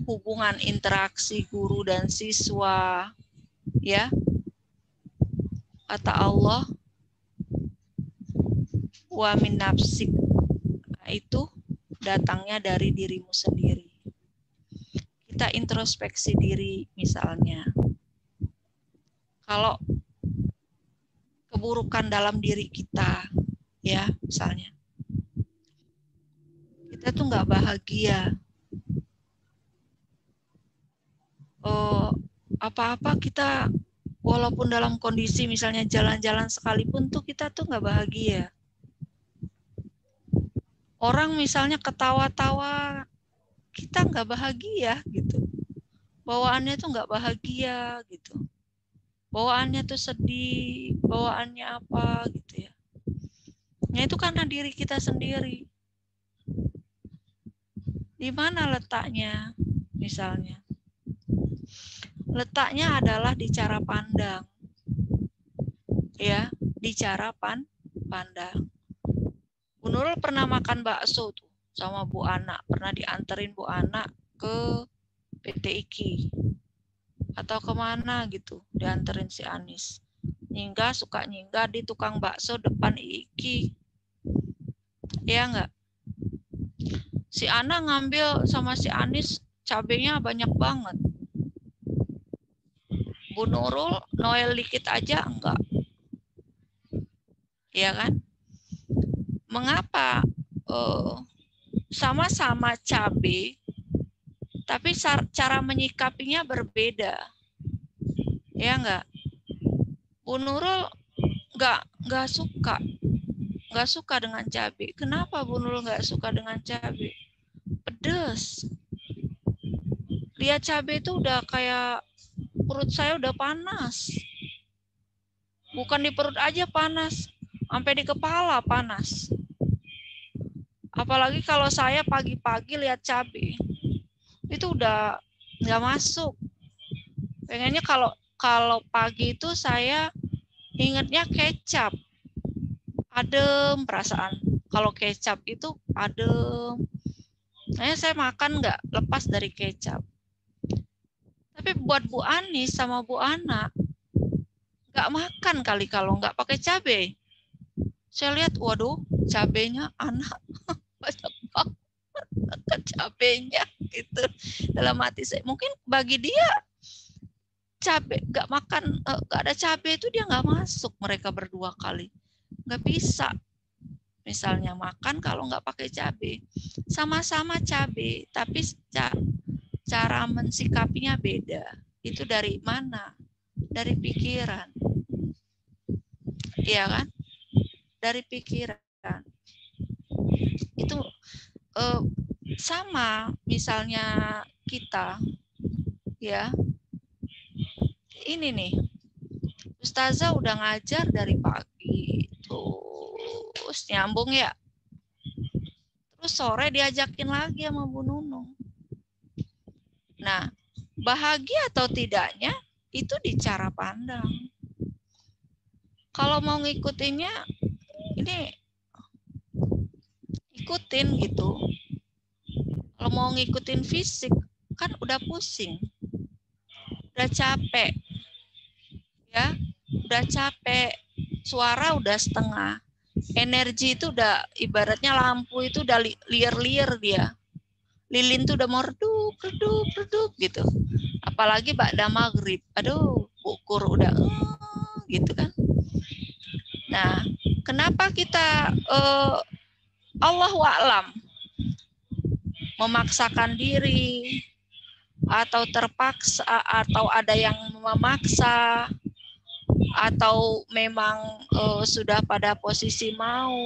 hubungan interaksi guru dan siswa, ya. Kata Allah, wa min nafsik, itu datangnya dari dirimu sendiri. Kita introspeksi diri misalnya. Kalau keburukan dalam diri kita, ya misalnya, kita tuh nggak bahagia. Apa-apa kita, walaupun dalam kondisi misalnya jalan-jalan sekalipun tuh kita tuh nggak bahagia. Orang misalnya ketawa-tawa, kita nggak bahagia gitu. Bawaannya tuh nggak bahagia gitu. Bawaannya tuh sedih, bawaannya apa gitu ya. Nah itu karena diri kita sendiri. Di mana letaknya misalnya? Letaknya adalah di cara pandang. Ya, di cara pandang. Bu Nurul pernah makan bakso tuh sama Bu Ana, pernah dianterin Bu Ana ke PT IKI atau kemana gitu, dianterin si Anis. Suka nyinggah di tukang bakso depan IKI. Ya enggak? Si Ana ngambil sama si Anis cabenya banyak banget. Bu Nurul Noel dikit aja enggak. Ya kan? Mengapa sama-sama cabai tapi cara menyikapinya berbeda? Ya enggak? Bu Nurul enggak suka dengan cabai. Kenapa Bu Nurul enggak suka dengan cabai? Pedes. Lihat cabai itu udah kayak perut saya udah panas. Bukan di perut aja panas, sampai di kepala panas. Apalagi kalau saya pagi-pagi lihat cabai, itu udah nggak masuk. Pengennya kalau pagi itu saya ingetnya kecap, adem perasaan. Kalau kecap itu adem. Saya makan nggak lepas dari kecap. Tapi buat Bu Anis sama Bu Ana, nggak makan kali kalau nggak pakai cabai. Saya lihat, waduh, cabainya anak banyak banget cabainya gitu. Dalam hati saya, mungkin bagi dia cabai nggak makan, nggak ada cabai itu dia nggak masuk. Mereka berdua kali nggak bisa. Misalnya makan kalau nggak pakai cabai, sama-sama cabai, tapi cara mensikapinya beda. Itu dari mana? Dari pikiran. Iya kan? Dari pikiran. Itu sama misalnya kita, ya. Ini nih, Ustazah udah ngajar dari pagi, terus nyambung ya. Terus sore diajakin lagi sama Bu Nunung. Nah, bahagia atau tidaknya itu di cara pandang. Kalau mau ngikutinnya, ini ikutin gitu. Kalau mau ngikutin fisik, kan udah pusing. Udah capek. Ya, udah capek. Suara udah setengah. Energi itu udah, ibaratnya lampu itu udah liar-liar dia. Lilin tuh udah mau redup gitu. Apalagi ba'da maghrib. Aduh, ukur udah gitu kan. Nah, kenapa kita Allahu a'lam memaksakan diri atau terpaksa atau ada yang memaksa atau memang sudah pada posisi mau.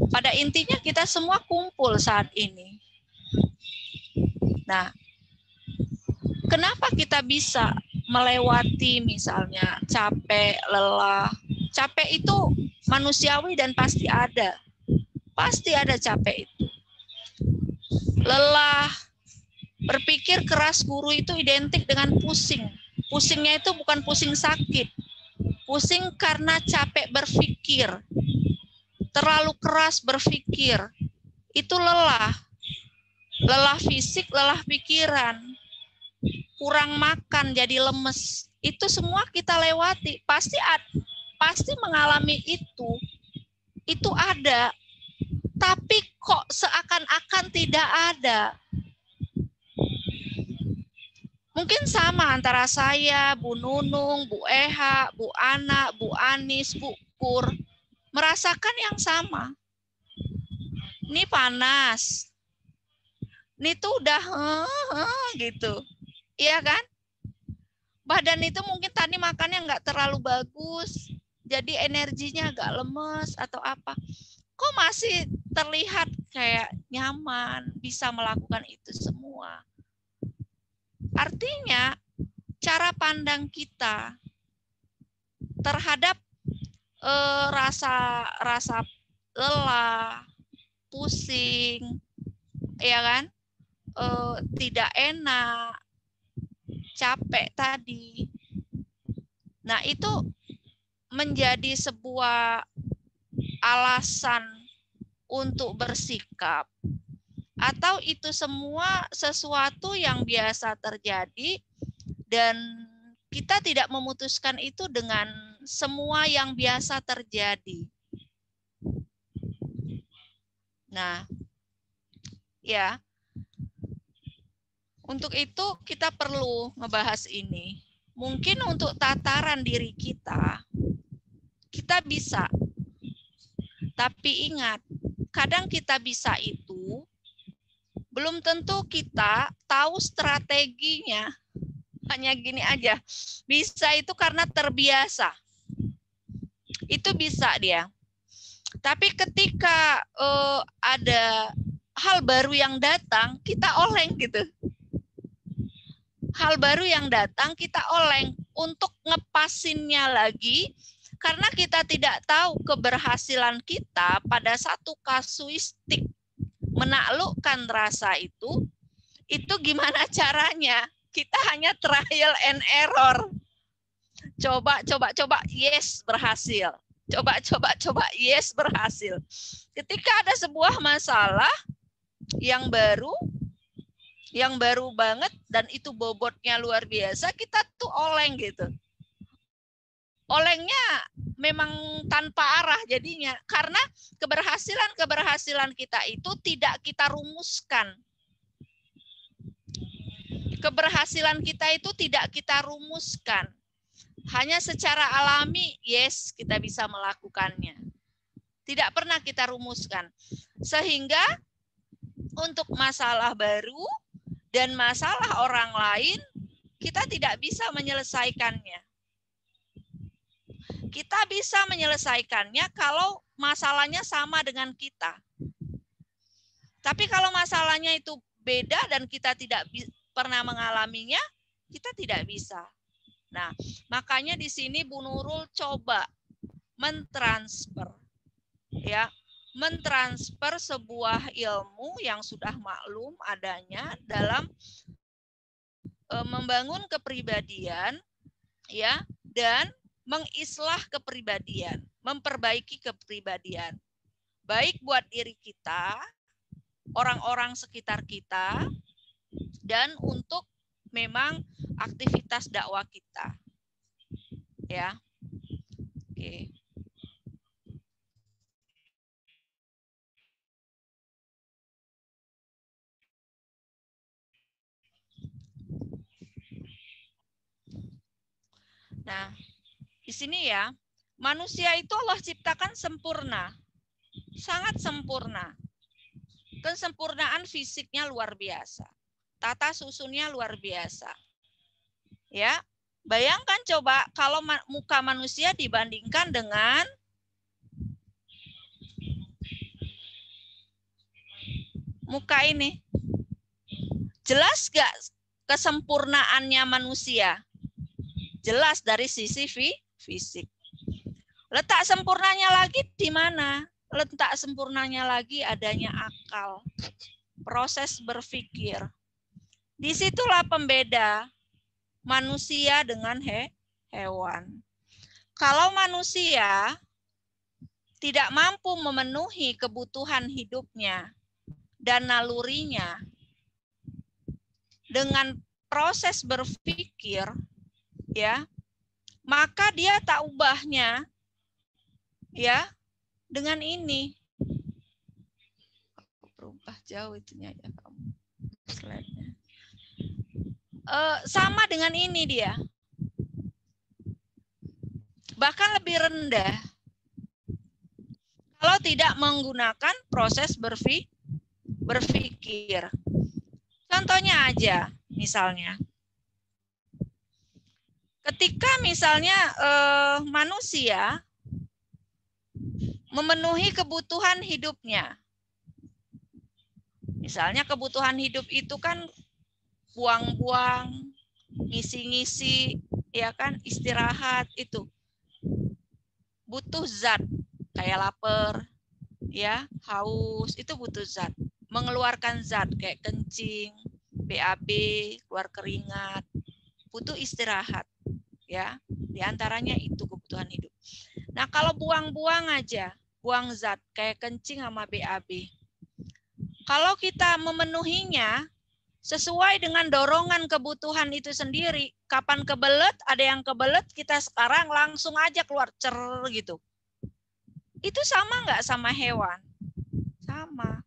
Pada intinya kita semua kumpul saat ini. Nah, kenapa kita bisa melewati misalnya capek, lelah? Capek itu manusiawi dan pasti ada. Pasti ada capek itu. Lelah, berpikir keras guru itu identik dengan pusing. Pusingnya itu bukan pusing sakit. Pusing karena capek berpikir. Terlalu keras berpikir. Itu lelah. lelah fisik, lelah pikiran, kurang makan jadi lemes. Itu semua kita lewati. Pasti mengalami itu. Itu ada. Tapi kok seakan-akan tidak ada. Mungkin sama antara saya, Bu Nunung, Bu Eha, Bu Ana, Bu Anis, Bu Kur. Merasakan yang sama. Ini panas. Ini tuh udah gitu. Iya kan? Badan itu mungkin tadi makannya nggak terlalu bagus. Jadi energinya agak lemes atau apa. Kok masih terlihat kayak nyaman, bisa melakukan itu semua. Artinya, cara pandang kita terhadap rasa lelah, pusing, ya kan, tidak enak, capek tadi. Nah, itu menjadi sebuah alasan untuk bersikap, atau itu semua sesuatu yang biasa terjadi dan kita tidak memutuskan itu dengan semua yang biasa terjadi. Nah, ya, untuk itu kita perlu ngebahas ini. Mungkin untuk tataran diri kita bisa. Tapi ingat, kadang kita bisa itu belum tentu kita tahu strateginya. Hanya gini aja. Bisa itu karena terbiasa. Itu bisa dia. Tapi ketika ada hal baru yang datang, kita oleng gitu. Hal baru yang datang, kita oleng untuk ngepasinnya lagi, karena kita tidak tahu keberhasilan kita pada satu kasuistik menaklukkan rasa itu gimana caranya? Kita hanya trial and error. Coba, yes, berhasil. Coba, yes, berhasil. Ketika ada sebuah masalah yang baru banget, dan itu bobotnya luar biasa, kita tuh oleng gitu. Olengnya memang tanpa arah jadinya, karena keberhasilan kita itu tidak kita rumuskan. Keberhasilan kita itu tidak kita rumuskan. Hanya secara alami, yes, kita bisa melakukannya. Tidak pernah kita rumuskan. Sehingga untuk masalah baru dan masalah orang lain, kita tidak bisa menyelesaikannya. Kita bisa menyelesaikannya kalau masalahnya sama dengan kita. Tapi kalau masalahnya itu beda dan kita tidak pernah mengalaminya, kita tidak bisa. Nah, makanya di sini Bu Nurul coba mentransfer, ya, mentransfer sebuah ilmu yang sudah maklum adanya dalam membangun kepribadian, ya, dan mengislah kepribadian, memperbaiki kepribadian, baik buat diri kita, orang-orang sekitar kita, dan untuk memang aktivitas dakwah kita. Ya. Oke. Nah, di sini ya, manusia itu Allah ciptakan sempurna. Sangat sempurna. Kesempurnaan fisiknya luar biasa. Tata susunnya luar biasa. Ya, bayangkan coba kalau muka manusia dibandingkan dengan muka ini. Jelas gak kesempurnaannya manusia? Jelas dari sisi fisik. Letak sempurnanya lagi di mana? Letak sempurnanya lagi adanya akal. Proses berpikir. Disitulah pembeda manusia dengan hewan. Kalau manusia tidak mampu memenuhi kebutuhan hidupnya dan nalurinya dengan proses berpikir, ya, maka dia tak ubahnya, ya, dengan ini. Berubah jauh itunya ya kamu. Slide-nya. Sama dengan ini dia. Bahkan lebih rendah. Kalau tidak menggunakan proses berpikir. Contohnya aja, misalnya. Ketika misalnya manusia memenuhi kebutuhan hidupnya. Misalnya kebutuhan hidup itu kan buang-buang, ngisi-ngisi, ya kan, istirahat itu. Butuh zat, kayak lapar, ya, haus, itu butuh zat. Mengeluarkan zat kayak kencing, BAB, keluar keringat, butuh istirahat, ya. Di antaranya itu kebutuhan hidup. Nah, kalau buang-buang aja, buang zat kayak kencing sama BAB. Kalau kita memenuhinya sesuai dengan dorongan kebutuhan itu sendiri, kapan kebelet, ada yang kebelet, kita sekarang langsung aja keluar cer gitu. Itu sama nggak sama hewan? Sama.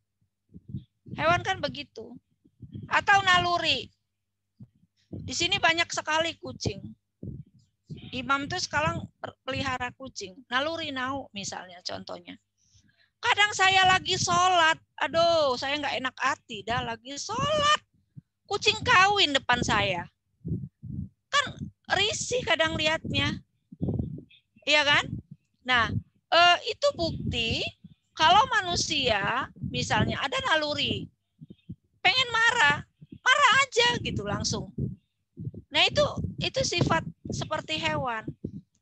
Hewan kan begitu. Atau naluri. Di sini banyak sekali kucing. Imam itu sekarang pelihara kucing. Naluri nau misalnya contohnya. Kadang saya lagi sholat, aduh saya nggak enak hati, dah lagi sholat. Kucing kawin depan saya. Kan risih kadang lihatnya. Iya kan? Nah, itu bukti kalau manusia misalnya ada naluri, pengen marah, marah aja gitu langsung. Nah, itu sifat seperti hewan.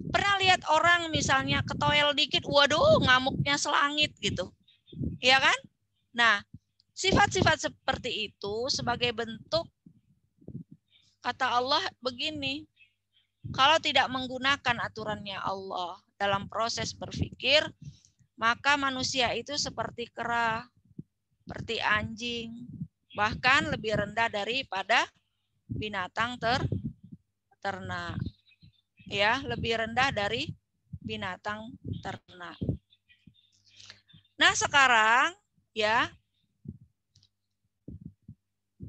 Pernah lihat orang misalnya ketoel dikit, waduh ngamuknya selangit gitu. Iya kan? Nah, sifat-sifat seperti itu sebagai bentuk kata Allah begini, kalau tidak menggunakan aturannya Allah dalam proses berpikir, maka manusia itu seperti kera, seperti anjing, bahkan lebih rendah daripada binatang ternak. Ya, lebih rendah dari binatang ternak. Nah, sekarang ya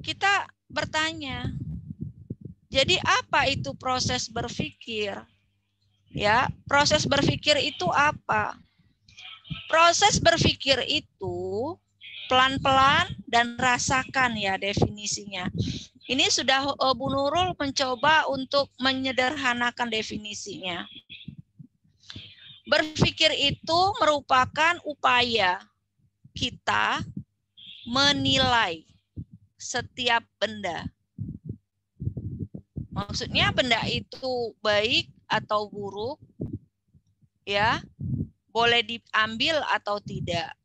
kita bertanya, jadi apa itu proses berpikir? Ya, proses berpikir itu apa? Proses berpikir itu pelan-pelan dan rasakan ya definisinya. Ini sudah Bu Nurul mencoba untuk menyederhanakan definisinya. Berpikir itu merupakan upaya kita menilai setiap benda. Maksudnya benda itu baik atau buruk, ya, boleh diambil atau tidak.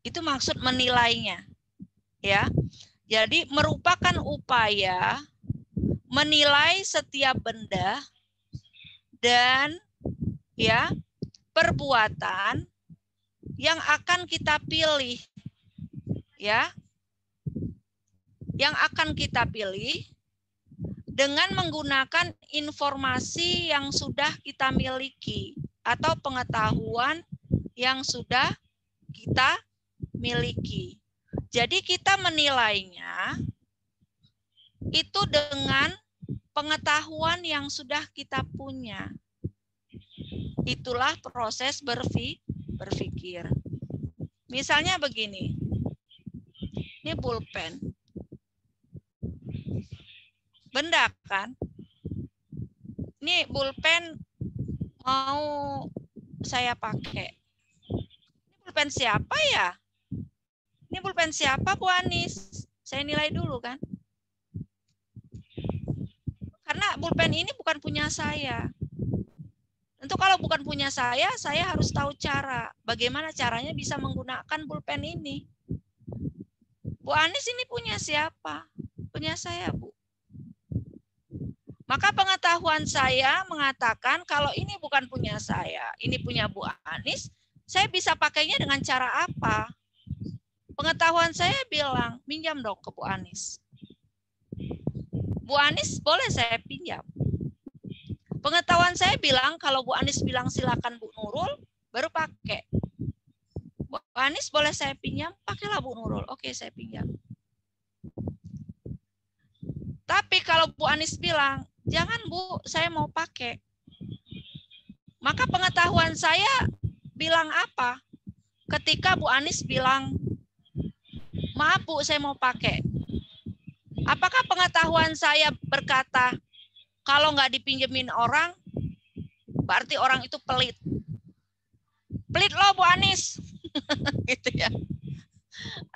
Itu maksud menilainya, ya. Jadi merupakan upaya menilai setiap benda dan ya perbuatan yang akan kita pilih, ya, yang akan kita pilih dengan menggunakan informasi yang sudah kita miliki atau pengetahuan yang sudah kita miliki. Jadi kita menilainya itu dengan pengetahuan yang sudah kita punya. Itulah proses berpikir. Misalnya begini, ini pulpen. Benda kan? Ini pulpen mau saya pakai. Ini pulpen siapa ya? Ini pulpen siapa Bu Anis? Saya nilai dulu kan. Karena pulpen ini bukan punya saya. Tentu kalau bukan punya saya harus tahu cara. Bagaimana caranya bisa menggunakan pulpen ini. Bu Anis ini punya siapa? Punya saya, Bu. Maka pengetahuan saya mengatakan kalau ini bukan punya saya, ini punya Bu Anis, saya bisa pakainya dengan cara apa? Pengetahuan saya bilang, minjam dong ke Bu Anis. Bu Anis boleh saya pinjam. Pengetahuan saya bilang kalau Bu Anis bilang silakan Bu Nurul, baru pakai. Bu Anis boleh saya pinjam, pakailah Bu Nurul. Oke, saya pinjam. Tapi kalau Bu Anis bilang, jangan Bu, saya mau pakai. Maka pengetahuan saya bilang apa? Ketika Bu Anis bilang, maaf Bu, saya mau pakai. Apakah pengetahuan saya berkata, kalau nggak dipinjemin orang, berarti orang itu pelit. Pelit loh Bu Anis. Gitu ya.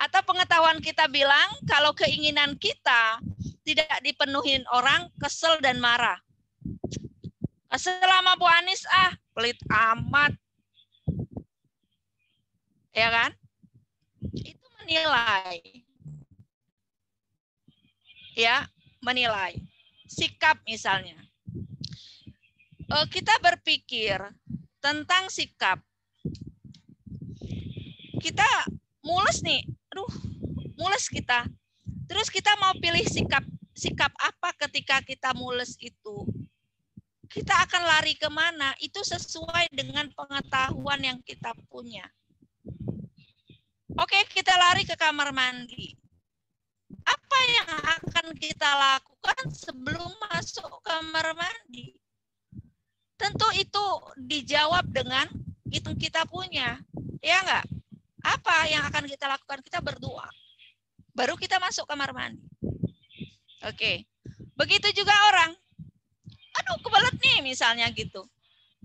Atau pengetahuan kita bilang, kalau keinginan kita tidak dipenuhin orang, kesel dan marah. Kesel sama Bu Anis, pelit amat. Ya kan? Itu menilai. Ya, menilai. Sikap misalnya. Kita berpikir tentang sikap. Kita mules nih. Aduh, mules kita. Terus kita mau pilih sikap apa ketika kita mules itu? Kita akan lari kemana? Itu sesuai dengan pengetahuan yang kita punya. Oke, kita lari ke kamar mandi. Apa yang akan kita lakukan sebelum masuk kamar mandi? Tentu itu dijawab dengan itu kita punya. Ya enggak? Apa yang akan kita lakukan? Kita berdoa. Baru kita masuk kamar mandi. Oke. Begitu juga orang. Aduh, kebelet nih misalnya gitu.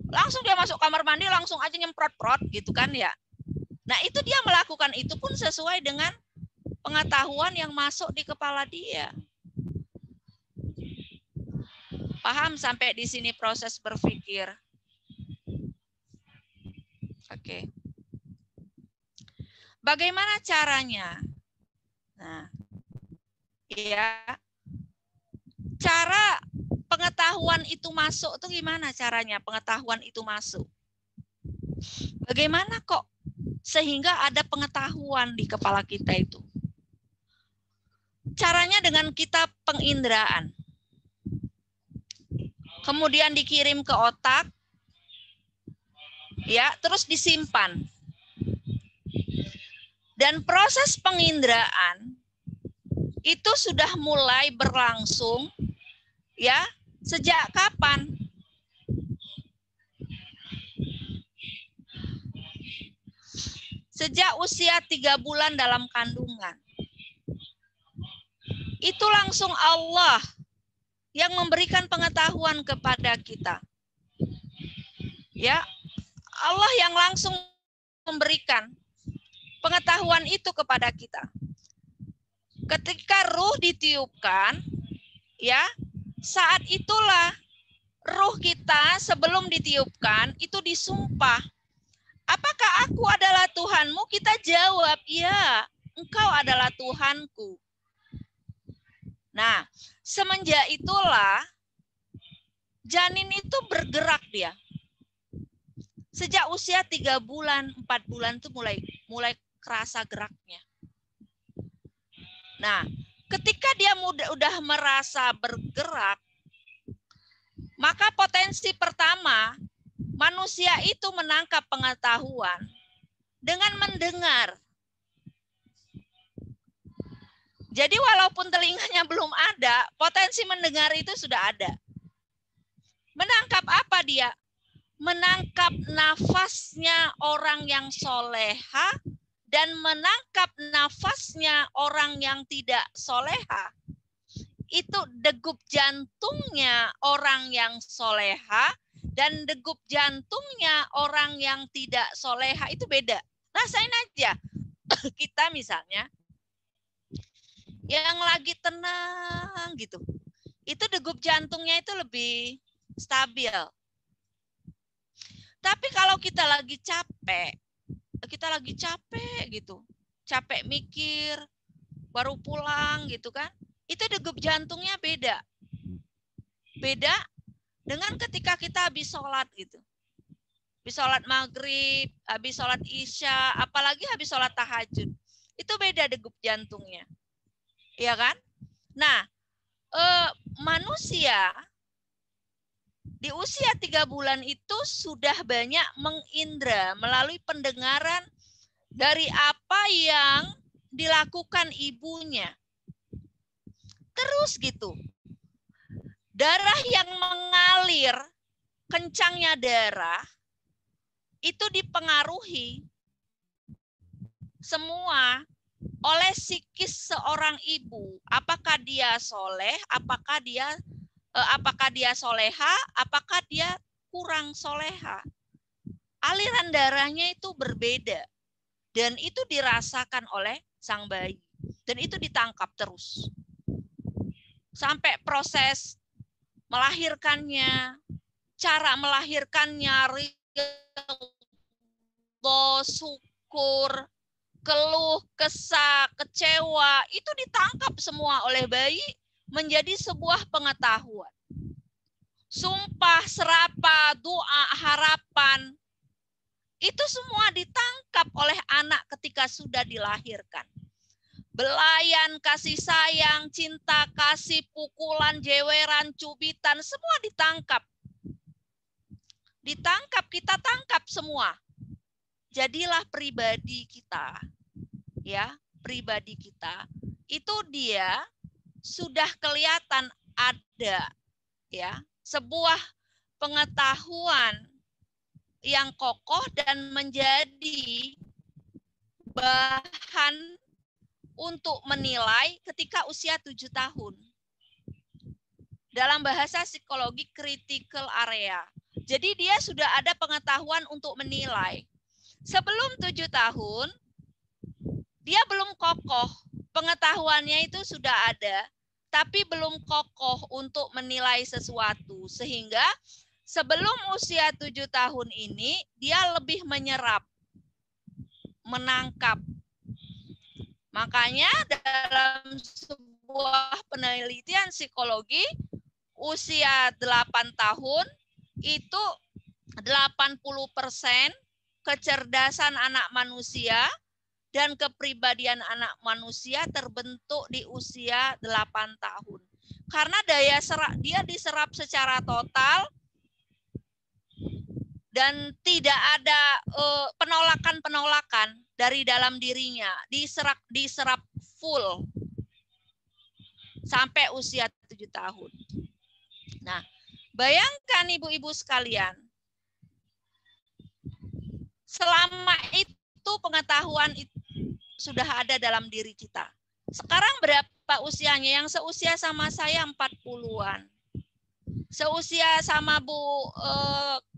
Langsung dia masuk kamar mandi, langsung aja nyemprot-prot gitu kan ya. Nah, itu dia melakukan itu pun sesuai dengan pengetahuan yang masuk di kepala dia. Paham sampai di sini proses berpikir? Oke. Bagaimana caranya? Nah, ya. Cara pengetahuan itu masuk tuh gimana caranya pengetahuan itu masuk? Bagaimana kok sehingga ada pengetahuan di kepala kita itu? Caranya dengan kita penginderaan. Kemudian dikirim ke otak, ya, terus disimpan. Dan proses penginderaan itu sudah mulai berlangsung, ya, sejak kapan? Sejak usia 3 bulan dalam kandungan. Itu langsung Allah yang memberikan pengetahuan kepada kita. Ya, Allah yang langsung memberikan pengetahuan itu kepada kita. Ketika ruh ditiupkan, ya, saat itulah ruh kita sebelum ditiupkan itu disumpah. Apakah aku adalah Tuhanmu? Kita jawab, ya, engkau adalah Tuhanku. Nah, semenjak itulah janin itu bergerak dia. Sejak usia 3 bulan, 4 bulan itu mulai kerasa geraknya. Nah, ketika dia udah merasa bergerak, maka potensi pertama manusia itu menangkap pengetahuan dengan mendengar. Jadi walaupun telinganya belum ada, potensi mendengar itu sudah ada. Menangkap apa dia? Menangkap nafasnya orang yang soleha dan menangkap nafasnya orang yang tidak soleha. Itu degup jantungnya orang yang soleha dan degup jantungnya orang yang tidak soleha itu beda. Rasain aja. Kita misalnya yang lagi tenang gitu, itu degup jantungnya itu lebih stabil. Tapi kalau kita lagi capek gitu, capek mikir, baru pulang gitu kan, itu degup jantungnya beda. Beda dengan ketika kita habis sholat gitu. Habis sholat maghrib, habis sholat isya, apalagi habis sholat tahajud. Itu beda degup jantungnya. Iya kan? Nah, manusia di usia 3 bulan itu sudah banyak mengindra melalui pendengaran dari apa yang dilakukan ibunya. Terus gitu. Darah yang mengalir, kencangnya darah, itu dipengaruhi semua oleh psikis seorang ibu. Apakah dia soleh, apakah dia soleha, apakah dia kurang soleha. Aliran darahnya itu berbeda. Dan itu dirasakan oleh sang bayi. Dan itu ditangkap terus. Sampai proses melahirkannya, cara melahirkannya, ridho, syukur, keluh, kesah, kecewa, itu ditangkap semua oleh bayi menjadi sebuah pengetahuan. Sumpah, serapah, doa, harapan, itu semua ditangkap oleh anak ketika sudah dilahirkan. Belayan, kasih sayang, cinta, kasih, pukulan, jeweran, cubitan, semua ditangkap. Ditangkap, kita tangkap semua. Jadilah pribadi kita. Ya, pribadi kita. Itu dia sudah kelihatan ada ya, sebuah pengetahuan yang kokoh dan menjadi bahan untuk menilai ketika usia 7 tahun. Dalam bahasa psikologi critical area. Jadi dia sudah ada pengetahuan untuk menilai. Sebelum 7 tahun, dia belum kokoh. Pengetahuannya itu sudah ada, tapi belum kokoh untuk menilai sesuatu. Sehingga sebelum usia 7 tahun ini, dia lebih menyerap, menangkap. Makanya dalam sebuah penelitian psikologi, usia 8 tahun itu 80% kecerdasan anak manusia dan kepribadian anak manusia terbentuk di usia 8 tahun. Karena daya serap dia diserap secara total dan tidak ada penolakan-penolakan dari dalam dirinya, diserap full sampai usia 7 tahun. Nah, bayangkan ibu-ibu sekalian, selama itu pengetahuan itu sudah ada dalam diri kita. Sekarang berapa usianya? Yang seusia sama saya 40-an. Seusia sama Bu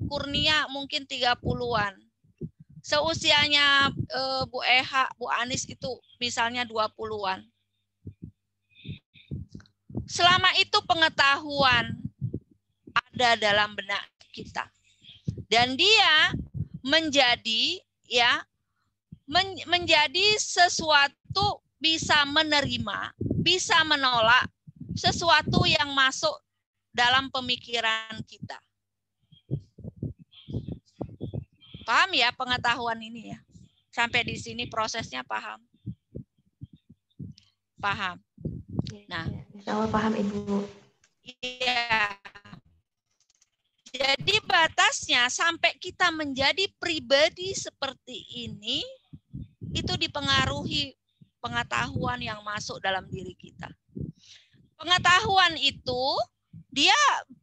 Kurnia mungkin 30-an. Seusianya Bu Eha, Bu Anis itu misalnya 20-an. Selama itu pengetahuan ada dalam benak kita. Dan dia menjadi menjadi sesuatu, bisa menerima, bisa menolak sesuatu yang masuk dalam pemikiran kita. Paham ya pengetahuan ini ya? Sampai di sini prosesnya paham? Paham. Nah, insya Allah paham Ibu. Iya. Jadi batasnya sampai kita menjadi pribadi seperti ini, itu dipengaruhi pengetahuan yang masuk dalam diri kita. Pengetahuan itu dia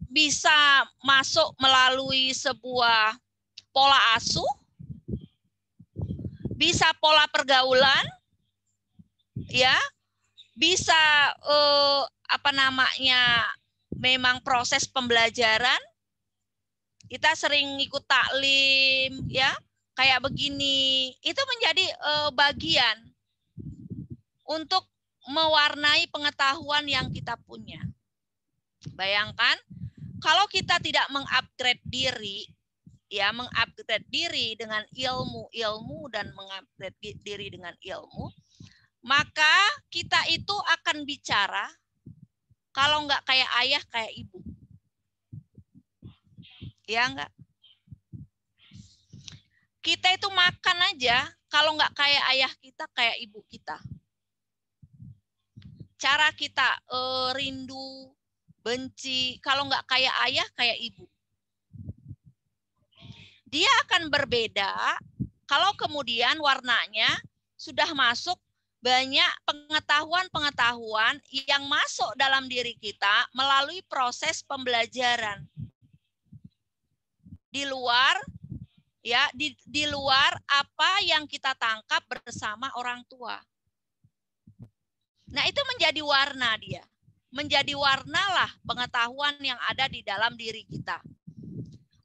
bisa masuk melalui sebuah pola asuh, bisa pola pergaulan, ya, bisa memang proses pembelajaran. Kita sering ikut taklim, ya, kayak begini. Itu menjadi bagian untuk mewarnai pengetahuan yang kita punya. Bayangkan, kalau kita tidak mengupgrade diri, ya, mengupgrade diri dengan ilmu dan mengupgrade diri dengan ilmu, maka kita itu akan bicara, kalau nggak kayak ayah, kayak ibu. Ya enggak? Kita itu makan aja, kalau nggak kayak ayah kita, kayak ibu kita. Cara kita rindu, benci, kalau nggak kayak ayah, kayak ibu. Dia akan berbeda kalau kemudian warnanya sudah masuk banyak pengetahuan-pengetahuan yang masuk dalam diri kita melalui proses pembelajaran. Di luar ya, di luar apa yang kita tangkap bersama orang tua. Nah, itu menjadi warna dia. Menjadi warnalah pengetahuan yang ada di dalam diri kita.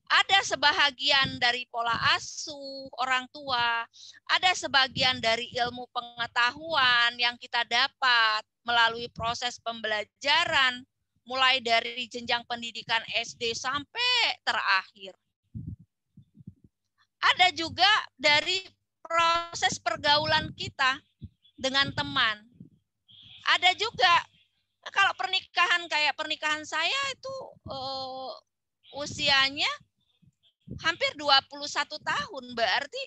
Ada sebahagian dari pola asuh orang tua, ada sebagian dari ilmu pengetahuan yang kita dapat melalui proses pembelajaran, mulai dari jenjang pendidikan SD sampai terakhir. Ada juga dari proses pergaulan kita dengan teman. Ada juga kalau pernikahan kayak pernikahan saya itu usianya hampir 21 tahun, berarti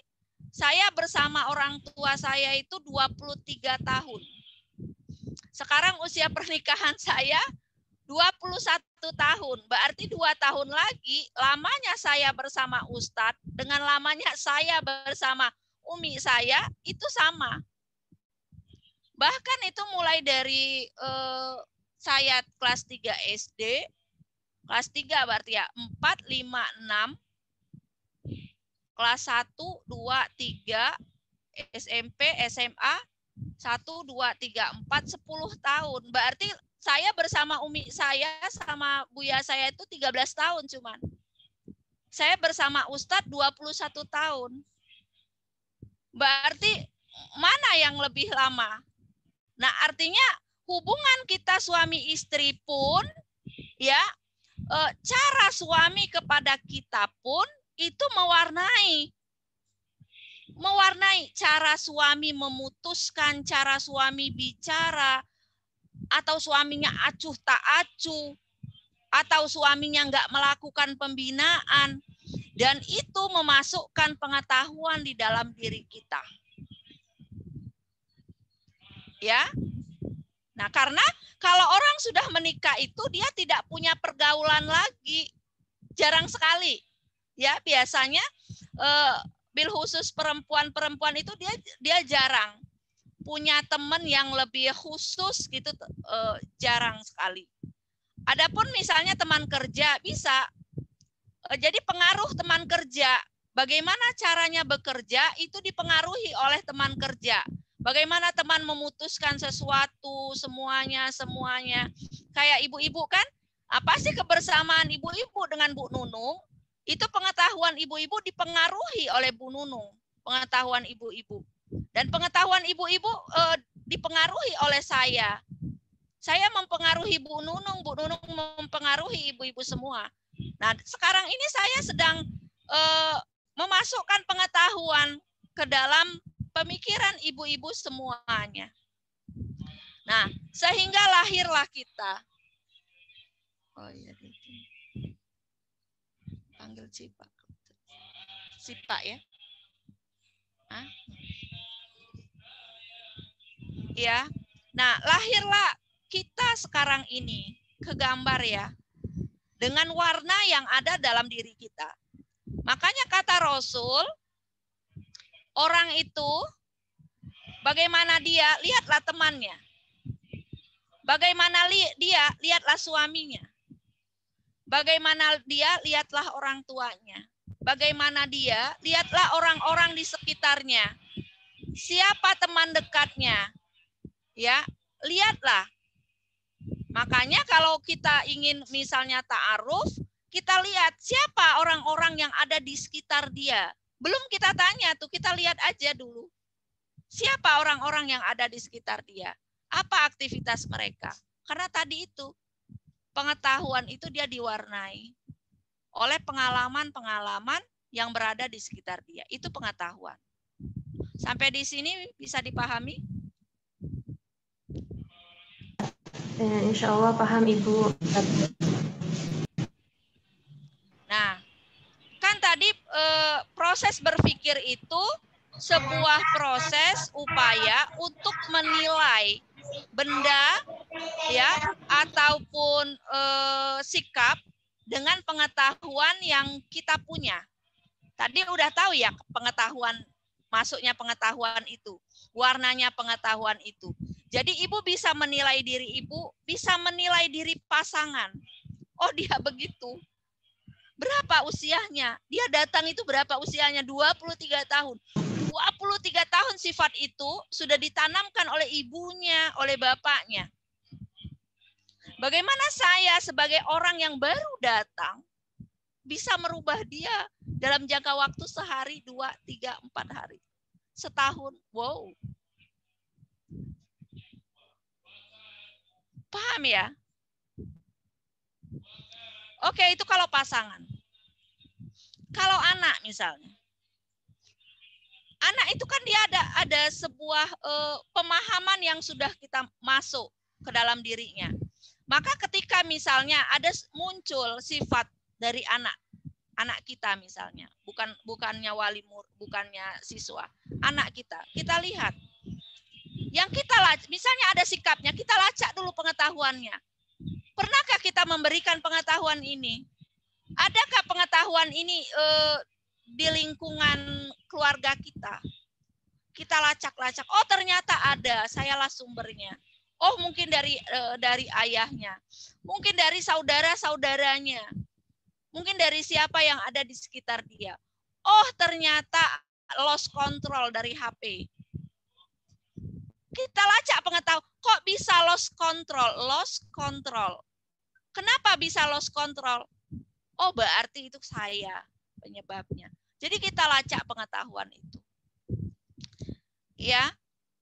saya bersama orang tua saya itu 23 tahun. Sekarang usia pernikahan saya 21 tahun, berarti 2 tahun lagi lamanya saya bersama Ustadz dengan lamanya saya bersama Umi saya itu sama. Bahkan itu mulai dari saya kelas 3 SD, kelas 3 berarti ya 4, 5, 6, kelas 1, 2, 3, SMP, SMA, 1, 2, 3, 4, 10 tahun. Berarti saya bersama Umi saya sama Buya saya itu 13 tahun cuman. Saya bersama Ustadz 21 tahun. Berarti mana yang lebih lama? Nah, artinya hubungan kita suami istri pun ya cara suami kepada kita pun itu mewarnai cara suami memutuskan, cara suami bicara, atau suaminya acuh tak acuh, atau suaminya nggak melakukan pembinaan, dan itu memasukkan pengetahuan di dalam diri kita. Ya, nah karena kalau orang sudah menikah itu dia tidak punya pergaulan lagi, jarang sekali. Ya biasanya bil khusus perempuan itu dia jarang punya teman yang lebih khusus gitu, jarang sekali. Adapun misalnya teman kerja bisa jadi pengaruh teman kerja. Bagaimana caranya bekerja itu dipengaruhi oleh teman kerja. Bagaimana teman memutuskan sesuatu semuanya. Kayak ibu-ibu kan, apa sih kebersamaan ibu-ibu dengan Bu Nunung? Itu pengetahuan ibu-ibu dipengaruhi oleh Bu Nunung, pengetahuan ibu-ibu. Dan pengetahuan ibu-ibu dipengaruhi oleh saya. Saya mempengaruhi Bu Nunung mempengaruhi ibu-ibu semua. Nah, sekarang ini saya sedang memasukkan pengetahuan ke dalam pemikiran ibu-ibu semuanya. Nah, sehingga lahirlah kita. Oh iya, panggil Cipa. Cipa ya. Hah? Ya. Nah, lahirlah kita sekarang ini ke gambar ya. Dengan warna yang ada dalam diri kita. Makanya kata Rasul, orang itu bagaimana dia, lihatlah temannya. Bagaimana dia, lihatlah suaminya. Bagaimana dia, lihatlah orang tuanya. Bagaimana dia, lihatlah orang-orang di sekitarnya. Siapa teman dekatnya? Ya, lihatlah. Makanya kalau kita ingin misalnya ta'aruf, kita lihat siapa orang-orang yang ada di sekitar dia. Belum kita tanya tuh, kita lihat aja dulu. Siapa orang-orang yang ada di sekitar dia? Apa aktivitas mereka? Karena tadi itu, pengetahuan itu dia diwarnai oleh pengalaman-pengalaman yang berada di sekitar dia. Itu pengetahuan. Sampai di sini bisa dipahami? Insya Allah paham Ibu. Nah, kan tadi proses berpikir itu sebuah proses upaya untuk menilai benda ya ataupun sikap dengan pengetahuan yang kita punya. Tadi udah tahu ya pengetahuan, masuknya pengetahuan itu, warnanya pengetahuan itu. Jadi ibu bisa menilai diri ibu, bisa menilai diri pasangan. Oh dia begitu. Berapa usianya? Dia datang itu berapa usianya? 23 tahun. 23 tahun sifat itu sudah ditanamkan oleh ibunya, oleh bapaknya. Bagaimana saya sebagai orang yang baru datang bisa merubah dia dalam jangka waktu sehari, 2, 3, 4 hari. Setahun. Wow. Paham ya? Oke, itu kalau pasangan. Kalau anak misalnya. Anak itu kan dia ada sebuah pemahaman yang sudah kita masuk ke dalam dirinya. Maka ketika misalnya ada muncul sifat dari anak kita misalnya, bukannya wali murid, bukannya siswa, anak kita lihat. Yang kita misalnya ada sikapnya, kita lacak dulu pengetahuannya. Pernahkah kita memberikan pengetahuan ini? Adakah pengetahuan ini di lingkungan keluarga kita? Kita lacak-lacak. Oh ternyata ada, sayalah sumbernya. Oh mungkin dari ayahnya, mungkin dari saudara-saudaranya, mungkin dari siapa yang ada di sekitar dia. Oh ternyata lost control dari HP. Kita lacak pengetahuan, kok bisa lost control? Lost control. Kenapa bisa lost control? Oh berarti itu saya penyebabnya. Jadi kita lacak pengetahuan itu. Ya,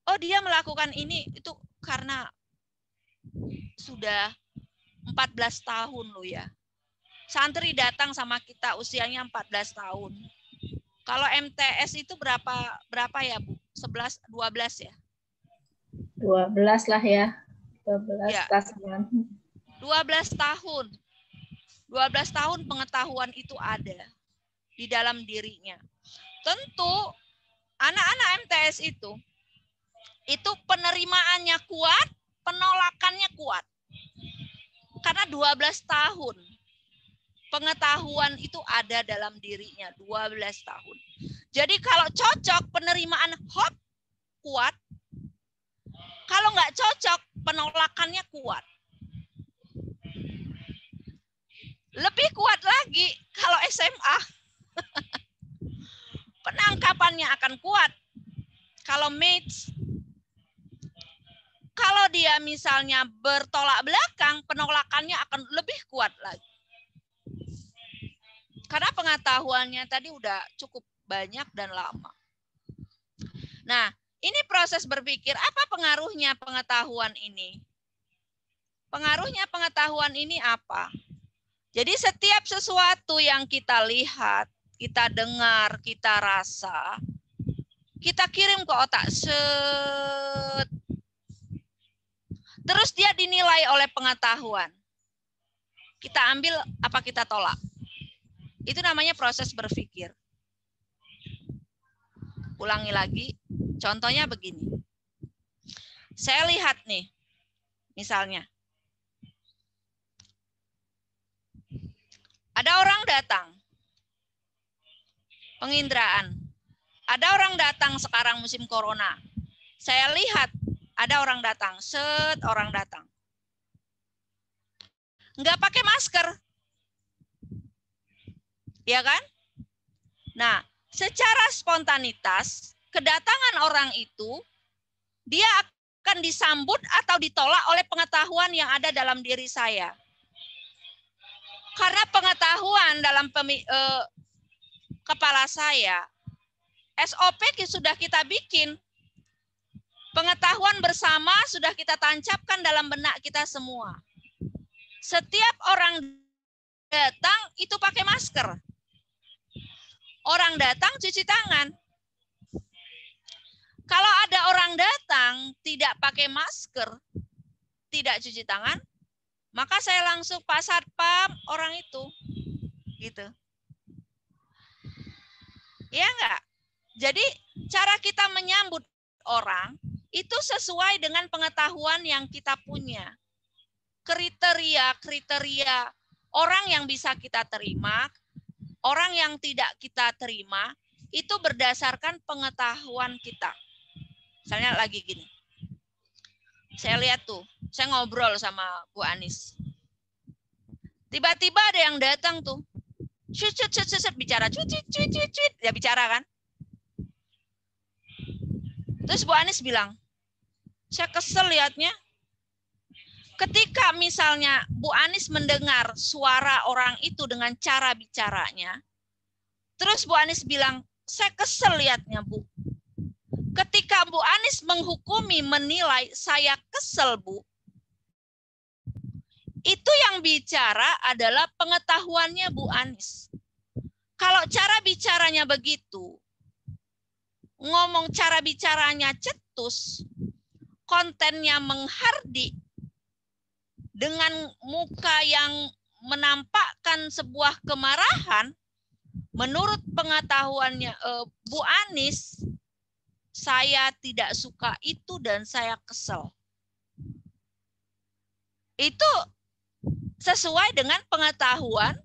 oh dia melakukan ini itu karena sudah 14 tahun loh ya. Santri datang sama kita usianya 14 tahun. Kalau MTS itu berapa ya Bu? 11, 12 ya? 12 lah ya. 12 ya. tahun. 12 tahun. 12 tahun pengetahuan itu ada di dalam dirinya. Tentu anak-anak MTS itu penerimaannya kuat, penolakannya kuat. Karena 12 tahun pengetahuan itu ada dalam dirinya, 12 tahun. Jadi kalau cocok penerimaan hop kuat, kalau nggak cocok penolakannya kuat. Lebih kuat lagi kalau SMA. Penangkapannya akan kuat. Kalau maths, kalau dia misalnya bertolak belakang, penolakannya akan lebih kuat lagi. Karena pengetahuannya tadi udah cukup banyak dan lama. Nah, ini proses berpikir, apa pengaruhnya pengetahuan ini? Pengaruhnya pengetahuan ini apa? Jadi setiap sesuatu yang kita lihat, kita dengar, kita rasa, kita kirim ke otak. Set. Terus dia dinilai oleh pengetahuan. Kita ambil apa kita tolak. Itu namanya proses berpikir. Ulangi lagi, contohnya begini. Saya lihat nih, misalnya. Ada orang datang. Penginderaan. Ada orang datang sekarang musim corona. Saya lihat ada orang datang. Set, orang datang. Nggak pakai masker. Ya kan? Nah, secara spontanitas, kedatangan orang itu, dia akan disambut atau ditolak oleh pengetahuan yang ada dalam diri saya. Karena pengetahuan dalam kepala saya, SOP sudah kita bikin. Pengetahuan bersama sudah kita tancapkan dalam benak kita semua. Setiap orang datang itu pakai masker. Orang datang cuci tangan. Kalau ada orang datang tidak pakai masker, tidak cuci tangan, maka saya langsung Pak Satpam orang itu. Gitu. Ya enggak? Jadi cara kita menyambut orang itu sesuai dengan pengetahuan yang kita punya. kriteria orang yang bisa kita terima, orang yang tidak kita terima, itu berdasarkan pengetahuan kita. Misalnya lagi gini, saya lihat tuh, saya ngobrol sama Bu Anis. Tiba-tiba ada yang datang tuh, bicara, ya bicara kan. Terus Bu Anis bilang, saya kesel lihatnya. Ketika misalnya Bu Anis mendengar suara orang itu dengan cara bicaranya, terus Bu Anis bilang, saya kesel lihatnya Bu. Ketika Bu Anis menghukumi, menilai, saya kesel Bu, itu yang bicara adalah pengetahuannya Bu Anis. Kalau cara bicaranya begitu, ngomong cara bicaranya cetus, kontennya menghardik, dengan muka yang menampakkan sebuah kemarahan, menurut pengetahuannya Bu Anis, saya tidak suka itu dan saya kesel. Itu sesuai dengan pengetahuan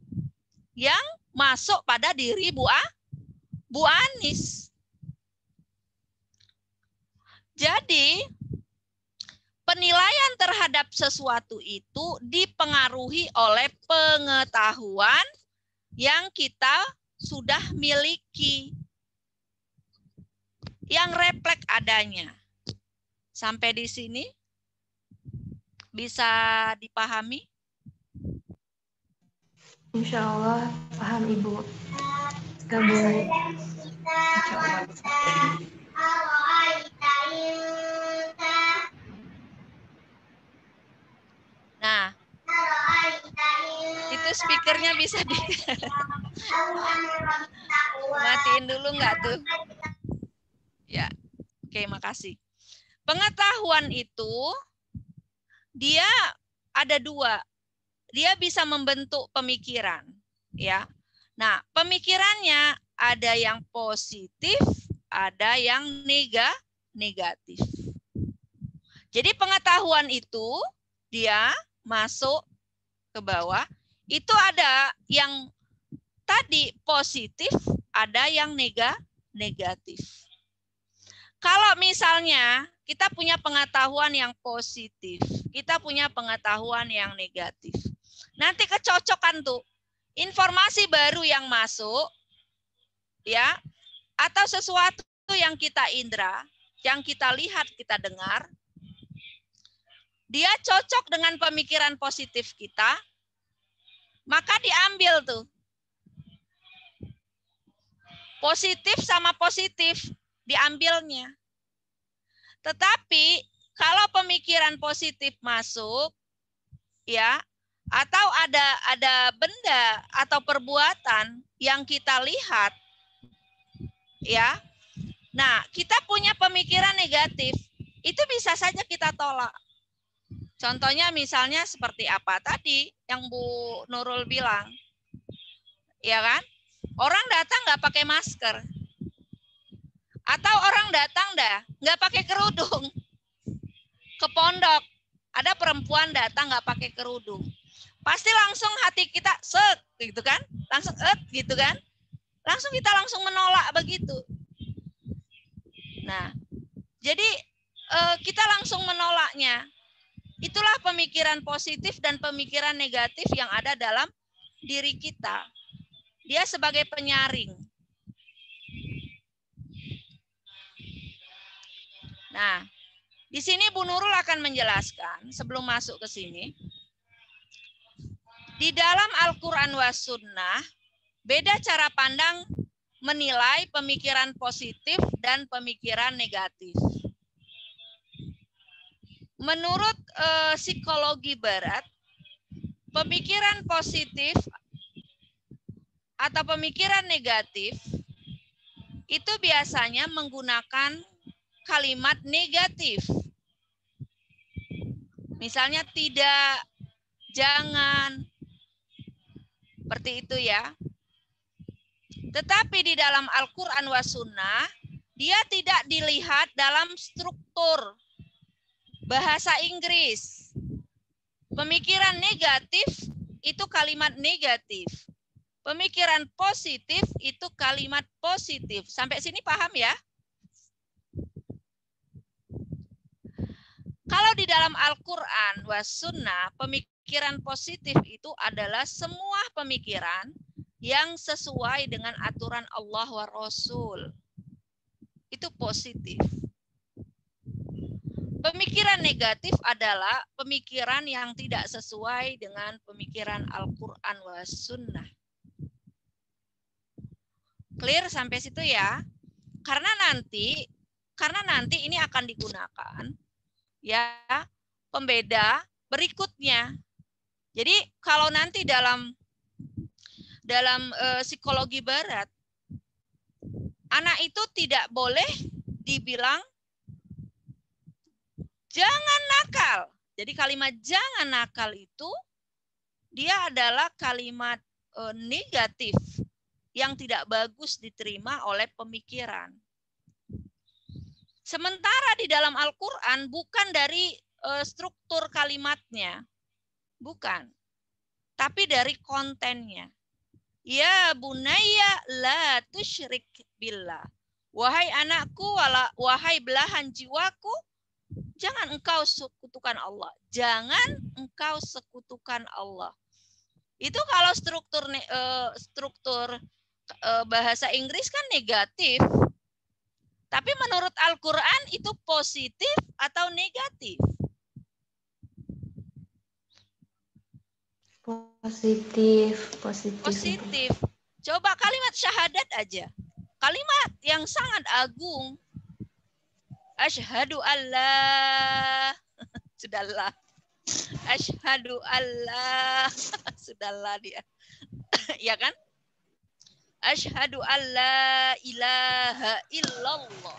yang masuk pada diri Bu Anis. Jadi, penilaian terhadap sesuatu itu dipengaruhi oleh pengetahuan yang kita sudah miliki, yang refleks adanya. Sampai di sini bisa dipahami? Insya Allah paham Ibu. Gabung. Insya Allah. Nah, itu speakernya bisa matiin dulu nggak tuh? Ya, oke, makasih. Pengetahuan itu dia ada dua. Dia bisa membentuk pemikiran, ya. Nah, pemikirannya ada yang positif, ada yang negatif. Jadi pengetahuan itu dia masuk ke bawah, itu ada yang tadi positif, ada yang negatif. Kalau misalnya kita punya pengetahuan yang positif, kita punya pengetahuan yang negatif. Nanti kecocokan tuh, informasi baru yang masuk, ya, atau sesuatu yang kita indra, yang kita lihat, kita dengar, dia cocok dengan pemikiran positif kita, maka diambil tuh. Positif sama positif diambilnya. Tetapi kalau pemikiran positif masuk, ya, atau ada benda atau perbuatan yang kita lihat, ya, nah kita punya pemikiran negatif, itu bisa saja kita tolak. Contohnya misalnya seperti apa tadi yang Bu Nurul bilang, ya kan? Orang datang nggak pakai masker, atau orang datang nggak pakai kerudung ke pondok, ada perempuan datang nggak pakai kerudung, pasti langsung hati kita gitu kan, langsung gitu kan, langsung kita menolak begitu. Nah, jadi kita langsung menolaknya. Itulah pemikiran positif dan pemikiran negatif yang ada dalam diri kita. Dia sebagai penyaring. Nah, di sini Bu Nurul akan menjelaskan sebelum masuk ke sini. Di dalam Al-Quran was Sunnah, beda cara pandang menilai pemikiran positif dan pemikiran negatif. Menurut psikologi barat, pemikiran positif atau pemikiran negatif itu biasanya menggunakan kalimat negatif. Misalnya tidak, jangan, seperti itu ya. Tetapi di dalam Al-Quran was Sunnah, dia tidak dilihat dalam struktur bahasa Inggris. Pemikiran negatif itu kalimat negatif. Pemikiran positif itu kalimat positif. Sampai sini paham ya? Kalau di dalam Al-Quran was sunnah, pemikiran positif itu adalah semua pemikiran yang sesuai dengan aturan Allah wa Rasul. Itu positif. Pemikiran negatif adalah pemikiran yang tidak sesuai dengan pemikiran Al-Quran was sunnah. Clear sampai situ ya? Karena nanti ini akan digunakan ya pembeda berikutnya. Jadi kalau nanti dalam psikologi barat, anak itu tidak boleh dibilang jangan nakal. Jadi kalimat jangan nakal itu dia adalah kalimat negatif yang tidak bagus diterima oleh pemikiran. Sementara di dalam Al-Quran bukan dari struktur kalimatnya, bukan, tapi dari kontennya. Ya bunayya la tusyrik billah. Wahai anakku, wahai belahan jiwaku, jangan engkau sekutukan Allah. Jangan engkau sekutukan Allah. Itu kalau struktur bahasa Inggris kan negatif. Tapi menurut Al-Quran itu positif atau negatif? Positif. Coba kalimat syahadat aja. Kalimat yang sangat agung. Asyhadu alla. Sudahlah. Asyhadu alla. Sudahlah dia. Ya kan? Asyhadu alla ilaha illallah.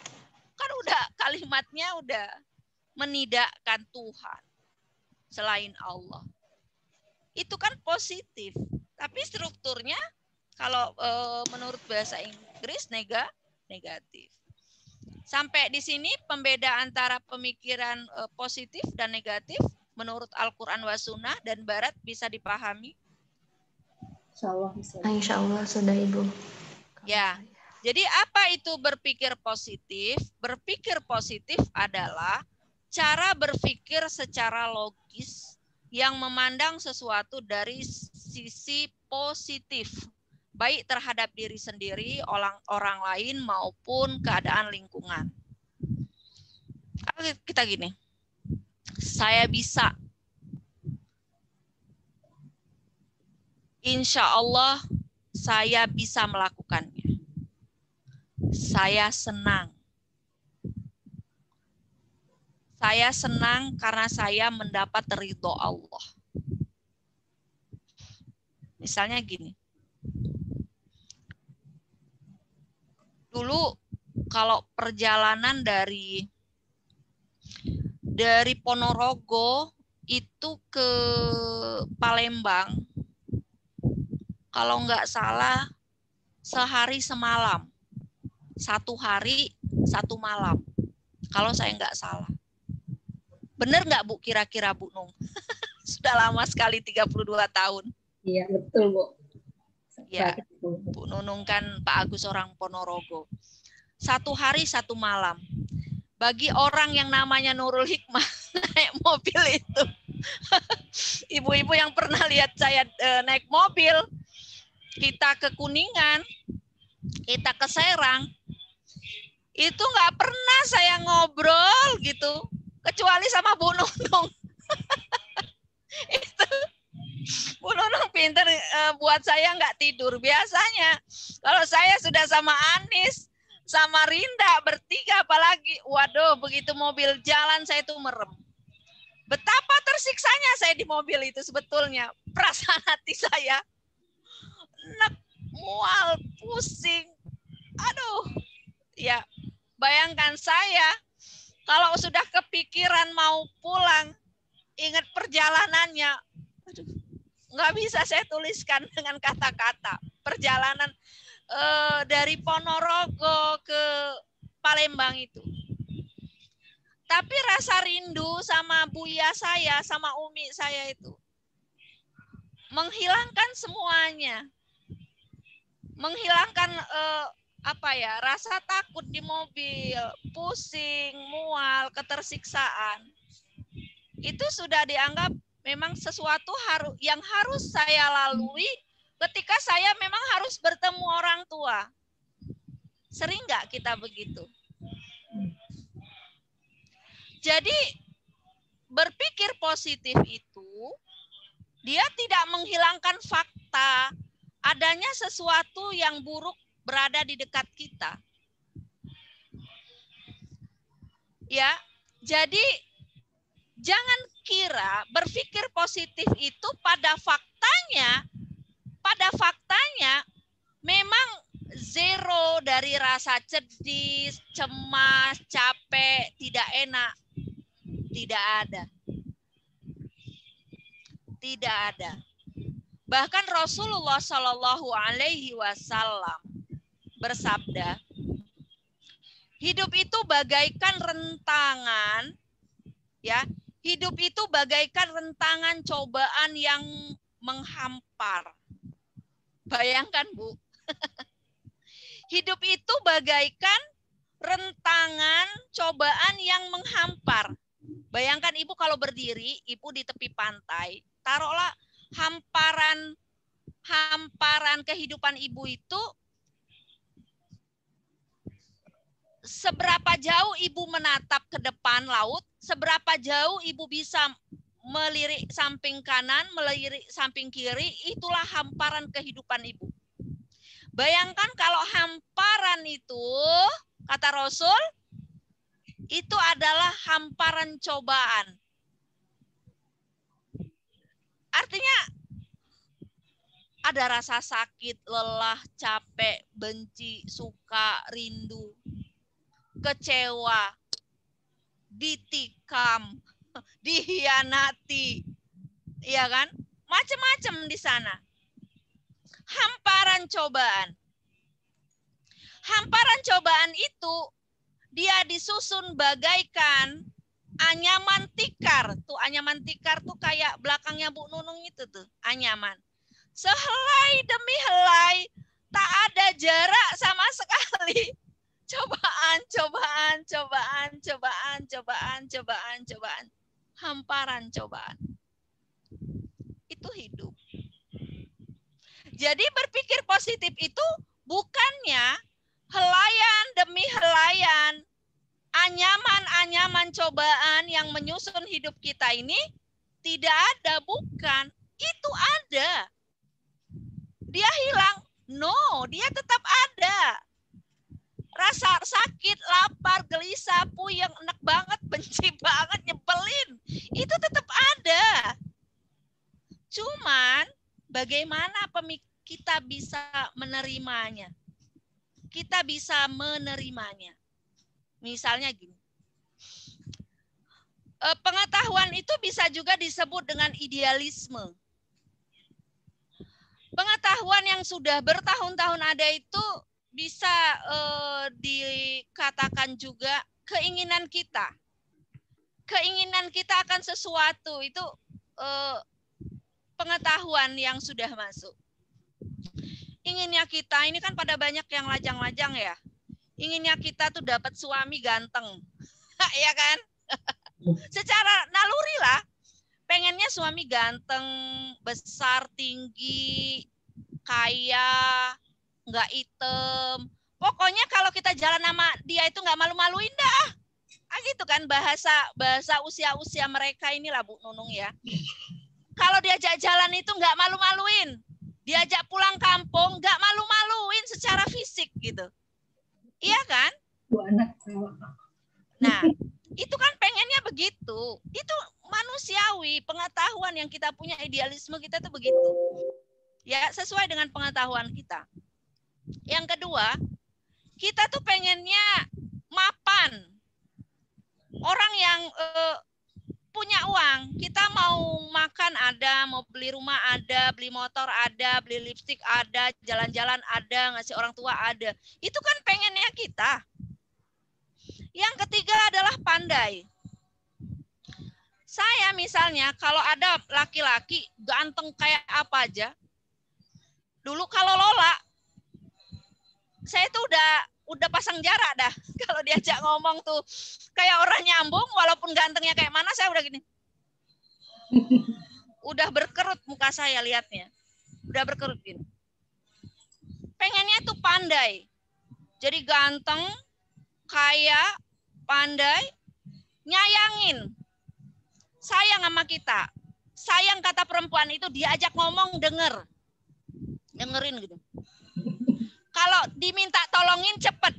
Kan udah kalimatnya udah menidakkan Tuhan selain Allah. Itu kan positif. Tapi strukturnya kalau menurut bahasa Inggris negatif. Sampai di sini pembeda antara pemikiran positif dan negatif menurut Al-Quran wa Sunnah dan Barat bisa dipahami? Insya Allah sudah Ibu. Ya, jadi apa itu berpikir positif? Berpikir positif adalah cara berpikir secara logis yang memandang sesuatu dari sisi positif, baik terhadap diri sendiri, orang lain maupun keadaan lingkungan. Kita gini, saya bisa. Insya Allah saya bisa melakukannya. Saya senang. Saya senang karena saya mendapat ridho Allah. Misalnya gini. Dulu kalau perjalanan dari Ponorogo itu ke Palembang, kalau nggak salah sehari semalam, 1 hari 1 malam, kalau saya nggak salah. Bener nggak Bu kira-kira Bu Nung? Sudah lama sekali 32 tahun. Iya betul Bu. Ya, Bu Nunung kan Pak Agus orang Ponorogo. 1 hari 1 malam. Bagi orang yang namanya Nurul Hikmah naik mobil itu, ibu-ibu yang pernah lihat saya naik mobil, kita ke Kuningan, kita ke Serang, itu nggak pernah saya ngobrol gitu, kecuali sama Bu Nunung. Itu Bu Nunung pinter buat saya nggak tidur. Biasanya kalau saya sudah sama Anis, sama Rinda bertiga apalagi, waduh begitu mobil jalan saya tuh merem. Betapa tersiksanya saya di mobil itu sebetulnya. Perasaan hati saya enak, mual, pusing. Aduh, ya bayangkan saya kalau sudah kepikiran mau pulang, ingat perjalanannya, aduh, nggak bisa saya tuliskan dengan kata-kata. Perjalanan dari Ponorogo ke Palembang itu. Tapi rasa rindu sama Buya saya, sama Umi saya itu menghilangkan semuanya. Menghilangkan rasa takut di mobil, pusing, mual, ketersiksaan. Itu sudah dianggap memang sesuatu yang harus saya lalui ketika saya memang harus bertemu orang tua. Sering nggak kita begitu? Jadi berpikir positif itu, dia tidak menghilangkan fakta adanya sesuatu yang buruk berada di dekat kita. Ya, jadi jangan kira berpikir positif itu pada faktanya memang zero dari rasa sedih, cemas, capek, tidak enak. Tidak ada. Tidak ada. Bahkan Rasulullah Shallallahu Alaihi Wasallam bersabda, hidup itu bagaikan rentangan, ya. Hidup itu bagaikan rentangan cobaan yang menghampar. Bayangkan, Bu. Hidup itu bagaikan rentangan cobaan yang menghampar. Bayangkan Ibu kalau berdiri, Ibu di tepi pantai, taruhlah hamparan kehidupan Ibu itu seberapa jauh Ibu menatap ke depan laut, seberapa jauh Ibu bisa melirik samping kanan, melirik samping kiri, itulah hamparan kehidupan Ibu. Bayangkan kalau hamparan itu, kata Rasul, itu adalah hamparan cobaan. Artinya ada rasa sakit, lelah, capek, benci, suka, rindu, kecewa, ditikam, dihianati, iya kan? Macam-macam di sana. Hamparan cobaan. Hamparan cobaan itu dia disusun bagaikan anyaman tikar. Tuh anyaman tikar tuh kayak belakangnya Bu Nunung itu tuh, anyaman. Sehelai demi helai, tak ada jarak sama sekali. Cobaan. Hamparan cobaan. Itu hidup. Jadi berpikir positif itu bukannya helayan demi helayan, anyaman-anyaman cobaan yang menyusun hidup kita ini tidak ada, bukan. Itu ada. Dia hilang? No, dia tetap ada. Rasa sakit, lapar, gelisah, puyeng, enak banget, benci banget, nyebelin. Itu tetap ada. Cuman bagaimana kita bisa menerimanya? Kita bisa menerimanya. Misalnya gini. Pengetahuan itu bisa juga disebut dengan idealisme. Pengetahuan yang sudah bertahun-tahun ada itu bisa dikatakan juga keinginan kita. Keinginan kita akan sesuatu itu pengetahuan yang sudah masuk. Inginnya kita, ini kan pada banyak yang lajang-lajang ya. Inginnya kita tuh dapat suami ganteng. Ya kan? Secara naluri lah. Pengennya suami ganteng, besar, tinggi, kaya, nggak hitam. Pokoknya kalau kita jalan sama dia itu nggak malu-maluin dah. Gitu kan bahasa usia-usia mereka inilah Bu Nunung ya. Kalau diajak jalan itu nggak malu-maluin. Diajak pulang kampung nggak malu-maluin secara fisik gitu. Iya kan? Nah, itu kan pengennya begitu. Itu manusiawi, pengetahuan yang kita punya, idealisme kita tuh begitu. Ya, sesuai dengan pengetahuan kita. Yang kedua, kita tuh pengennya mapan. Orang yang punya uang, kita mau makan ada, mau beli rumah ada, beli motor ada, beli lipstik ada, jalan-jalan ada, ngasih orang tua ada. Itu kan pengennya kita. Yang ketiga adalah pandai. Saya misalnya kalau ada laki-laki ganteng kayak apa aja, dulu kalau Lola, saya tuh udah pasang jarak dah. Kalau diajak ngomong tuh kayak orang nyambung, walaupun gantengnya kayak mana, saya udah gini. Udah berkerut muka saya lihatnya. Udah berkerut gini. Pengennya tuh pandai. Jadi ganteng, kaya, pandai, nyayangin. Sayang sama kita. Sayang kata perempuan itu diajak ngomong dengerin gitu. Kalau diminta tolongin cepet.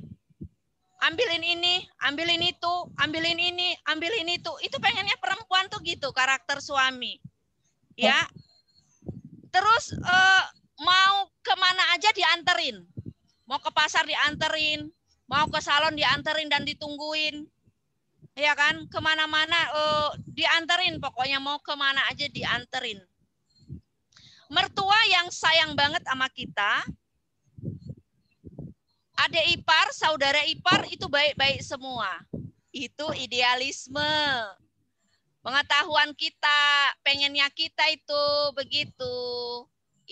Ambilin ini, ambilin itu, ambilin ini, ambilin itu. Itu pengennya perempuan tuh gitu karakter suami. Ya. Terus mau kemana aja dianterin. Mau ke pasar dianterin, mau ke salon dianterin dan ditungguin. Ya kan, kemana-mana dianterin, pokoknya mau kemana aja dianterin. Mertua yang sayang banget sama kita, adik ipar, saudara ipar itu baik-baik semua. Itu idealisme. Pengetahuan kita, pengennya kita itu begitu.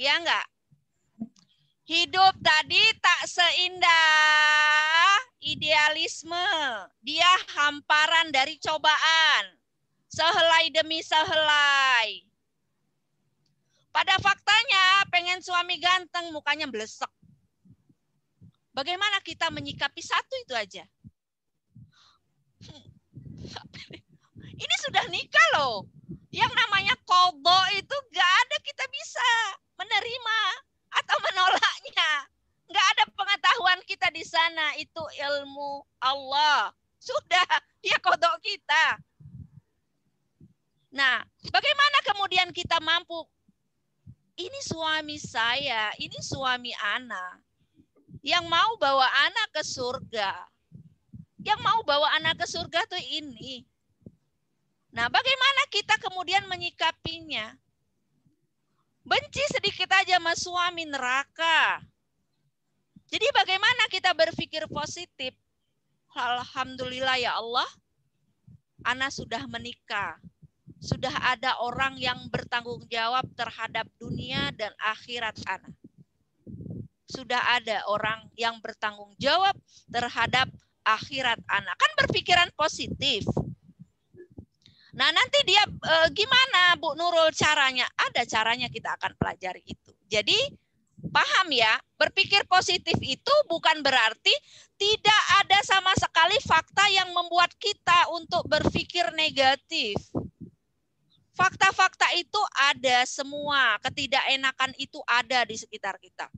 Iya enggak? Hidup tadi tak seindah idealisme. Dia hamparan dari cobaan. Sehelai demi sehelai. Pada faktanya pengen suami ganteng, mukanya blesek. Bagaimana kita menyikapi satu itu aja? Ini sudah nikah loh. Yang namanya qadha itu gak ada kita bisa menerima atau menolaknya. Nggak ada pengetahuan kita di sana. Itu ilmu Allah. Sudah, dia kodok kita. Nah, bagaimana kemudian kita mampu? Ini suami saya, ini suami anak. Yang mau bawa anak ke surga. Yang mau bawa anak ke surga tuh ini. Nah, bagaimana kita kemudian menyikapinya? Benci sedikit aja sama suami, neraka. Jadi bagaimana kita berpikir positif? Alhamdulillah ya Allah, ana sudah menikah. Sudah ada orang yang bertanggung jawab terhadap dunia dan akhirat ana. Sudah ada orang yang bertanggung jawab terhadap akhirat ana. Kan berpikiran positif. Nah nanti dia gimana Bu Nurul caranya? Ada caranya, kita akan pelajari itu. Jadi paham ya, berpikir positif itu bukan berarti tidak ada sama sekali fakta yang membuat kita untuk berpikir negatif. Fakta-fakta itu ada semua, ketidakenakan itu ada di sekitar kita.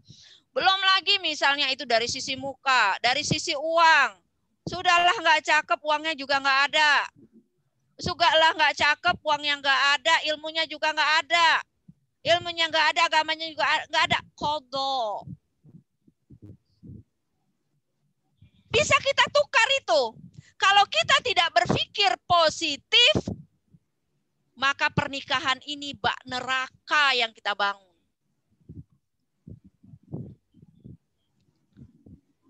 Belum lagi misalnya itu dari sisi muka, dari sisi uang. Sudahlah nggak cakep, uangnya juga nggak ada. Sudahlah nggak cakep, uangnya nggak ada, ilmunya juga nggak ada. Ilmunya nggak ada, agamanya juga nggak ada. Qadha. Bisa kita tukar itu. Kalau kita tidak berpikir positif, maka pernikahan ini bak neraka yang kita bangun.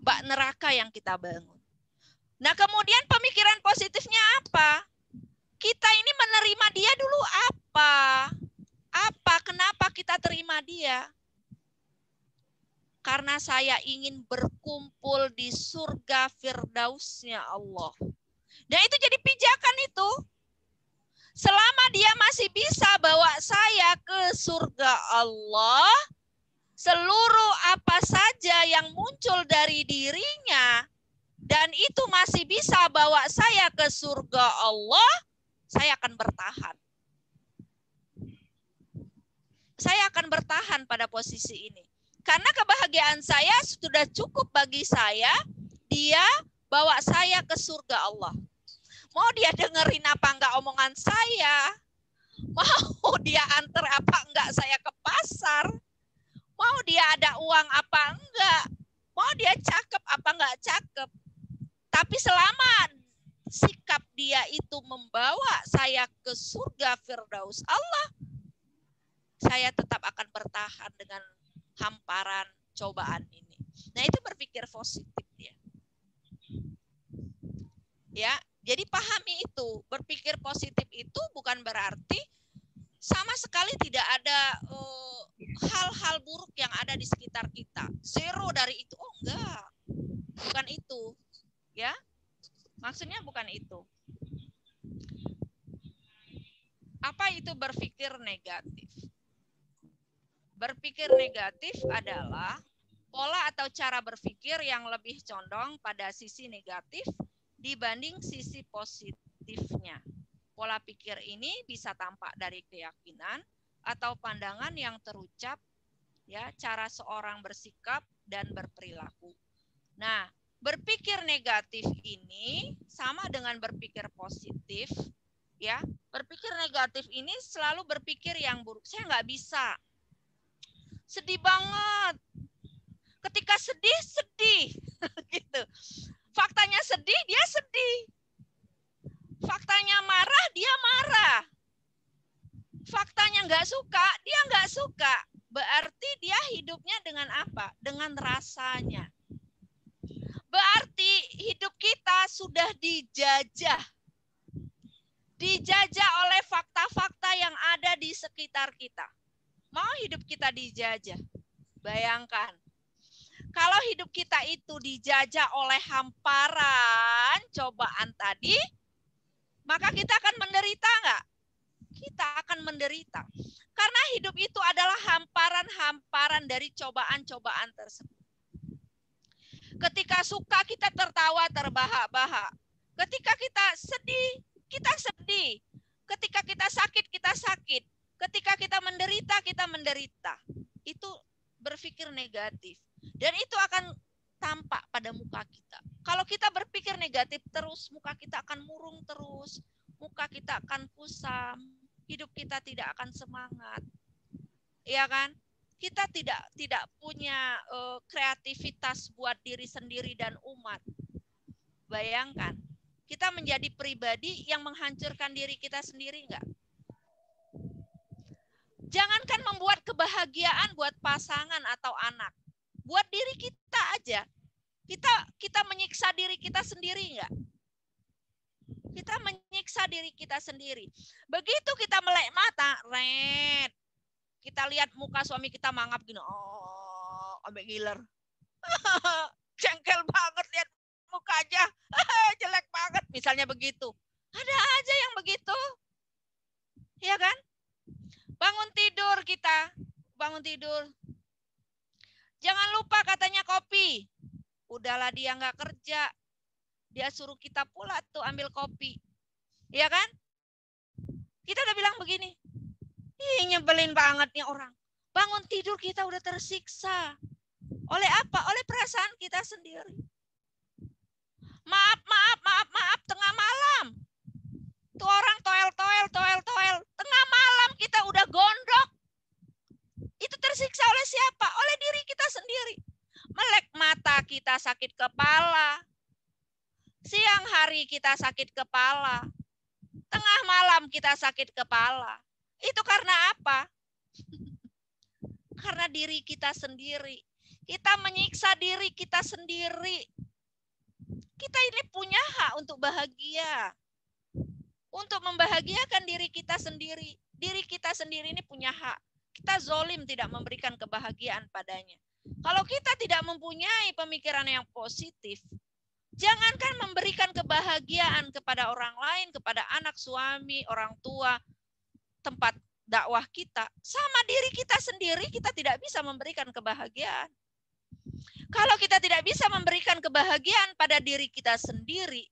Bak neraka yang kita bangun. Nah kemudian pemikiran positifnya apa? Kita ini menerima dia dulu apa? Kenapa kita terima dia? Karena saya ingin berkumpul di surga firdausnya Allah. Dan itu jadi pijakan itu. Selama dia masih bisa bawa saya ke surga Allah, seluruh apa saja yang muncul dari dirinya, dan itu masih bisa bawa saya ke surga Allah, saya akan bertahan. Saya akan bertahan pada posisi ini. Karena kebahagiaan saya sudah cukup bagi saya, dia bawa saya ke surga Allah. Mau dia dengerin apa enggak omongan saya, mau dia antar apa enggak saya ke pasar, mau dia ada uang apa enggak, mau dia cakep apa enggak cakep. Tapi selama sikap dia itu membawa saya ke surga firdaus Allah, saya tetap akan bertahan dengan hamparan cobaan ini. Nah, itu berpikir positif dia. Ya, Jadi pahami itu, berpikir positif itu bukan berarti sama sekali tidak ada hal-hal buruk yang ada di sekitar kita. Zero dari itu. Oh enggak. Bukan itu. Ya. Maksudnya bukan itu. Apa itu berpikir negatif? Berpikir negatif adalah pola atau cara berpikir yang lebih condong pada sisi negatif dibanding sisi positifnya. Pola pikir ini bisa tampak dari keyakinan atau pandangan yang terucap, ya, cara seorang bersikap dan berperilaku. Nah, berpikir negatif ini sama dengan berpikir positif, ya. Berpikir negatif ini selalu berpikir yang buruk. Saya nggak bisa. Sedih banget. Ketika sedih, sedih. Gitu. Faktanya sedih, dia sedih. Faktanya marah, dia marah. Faktanya nggak suka, dia nggak suka. Berarti dia hidupnya dengan apa? Dengan rasanya. Berarti hidup kita sudah dijajah. Dijajah oleh fakta-fakta yang ada di sekitar kita. Mau hidup kita dijajah? Bayangkan. Kalau hidup kita itu dijajah oleh hamparan cobaan tadi, maka kita akan menderita nggak? Kita akan menderita. Karena hidup itu adalah hamparan-hamparan dari cobaan-cobaan tersebut. Ketika suka kita tertawa terbahak-bahak. Ketika kita sedih, kita sedih. Ketika kita sakit, kita sakit. Ketika kita menderita. Itu berpikir negatif. Dan itu akan tampak pada muka kita. Kalau kita berpikir negatif terus, muka kita akan murung terus. Muka kita akan kusam. Hidup kita tidak akan semangat. Iya kan? Kita tidak punya kreativitas buat diri sendiri dan umat. Bayangkan, kita menjadi pribadi yang menghancurkan diri kita sendiri enggak? Jangankan membuat kebahagiaan buat pasangan atau anak. Buat diri kita aja. Kita menyiksa diri kita sendiri enggak? Kita menyiksa diri kita sendiri. Begitu kita melek mata, red. Kita lihat muka suami kita mangap gini. Oh, sampai giler. Jengkel banget lihat mukanya. Jelek banget. Misalnya begitu. Ada aja yang begitu. Iya kan? Bangun tidur kita. Bangun tidur. Jangan lupa katanya kopi. Udahlah dia nggak kerja. Dia suruh kita pula tuh ambil kopi. Iya kan? Kita udah bilang begini. Ih, nyebelin banget nih orang. Bangun tidur kita udah tersiksa. Oleh apa? Oleh perasaan kita sendiri. Maaf, tengah malam. Tuh orang toel. Tengah malam kita udah gondok. Itu tersiksa oleh siapa? Oleh diri kita sendiri. Melek mata kita sakit kepala. Siang hari kita sakit kepala. Tengah malam kita sakit kepala. Itu karena apa? Karena diri kita sendiri. Kita menyiksa diri kita sendiri. Kita ini punya hak untuk bahagia. Untuk membahagiakan diri kita sendiri. Diri kita sendiri ini punya hak. Kita zolim tidak memberikan kebahagiaan padanya. Kalau kita tidak mempunyai pemikiran yang positif, jangankan memberikan kebahagiaan kepada orang lain, kepada anak, suami, orang tua, tempat dakwah kita, sama diri kita sendiri kita tidak bisa memberikan kebahagiaan. Kalau kita tidak bisa memberikan kebahagiaan pada diri kita sendiri,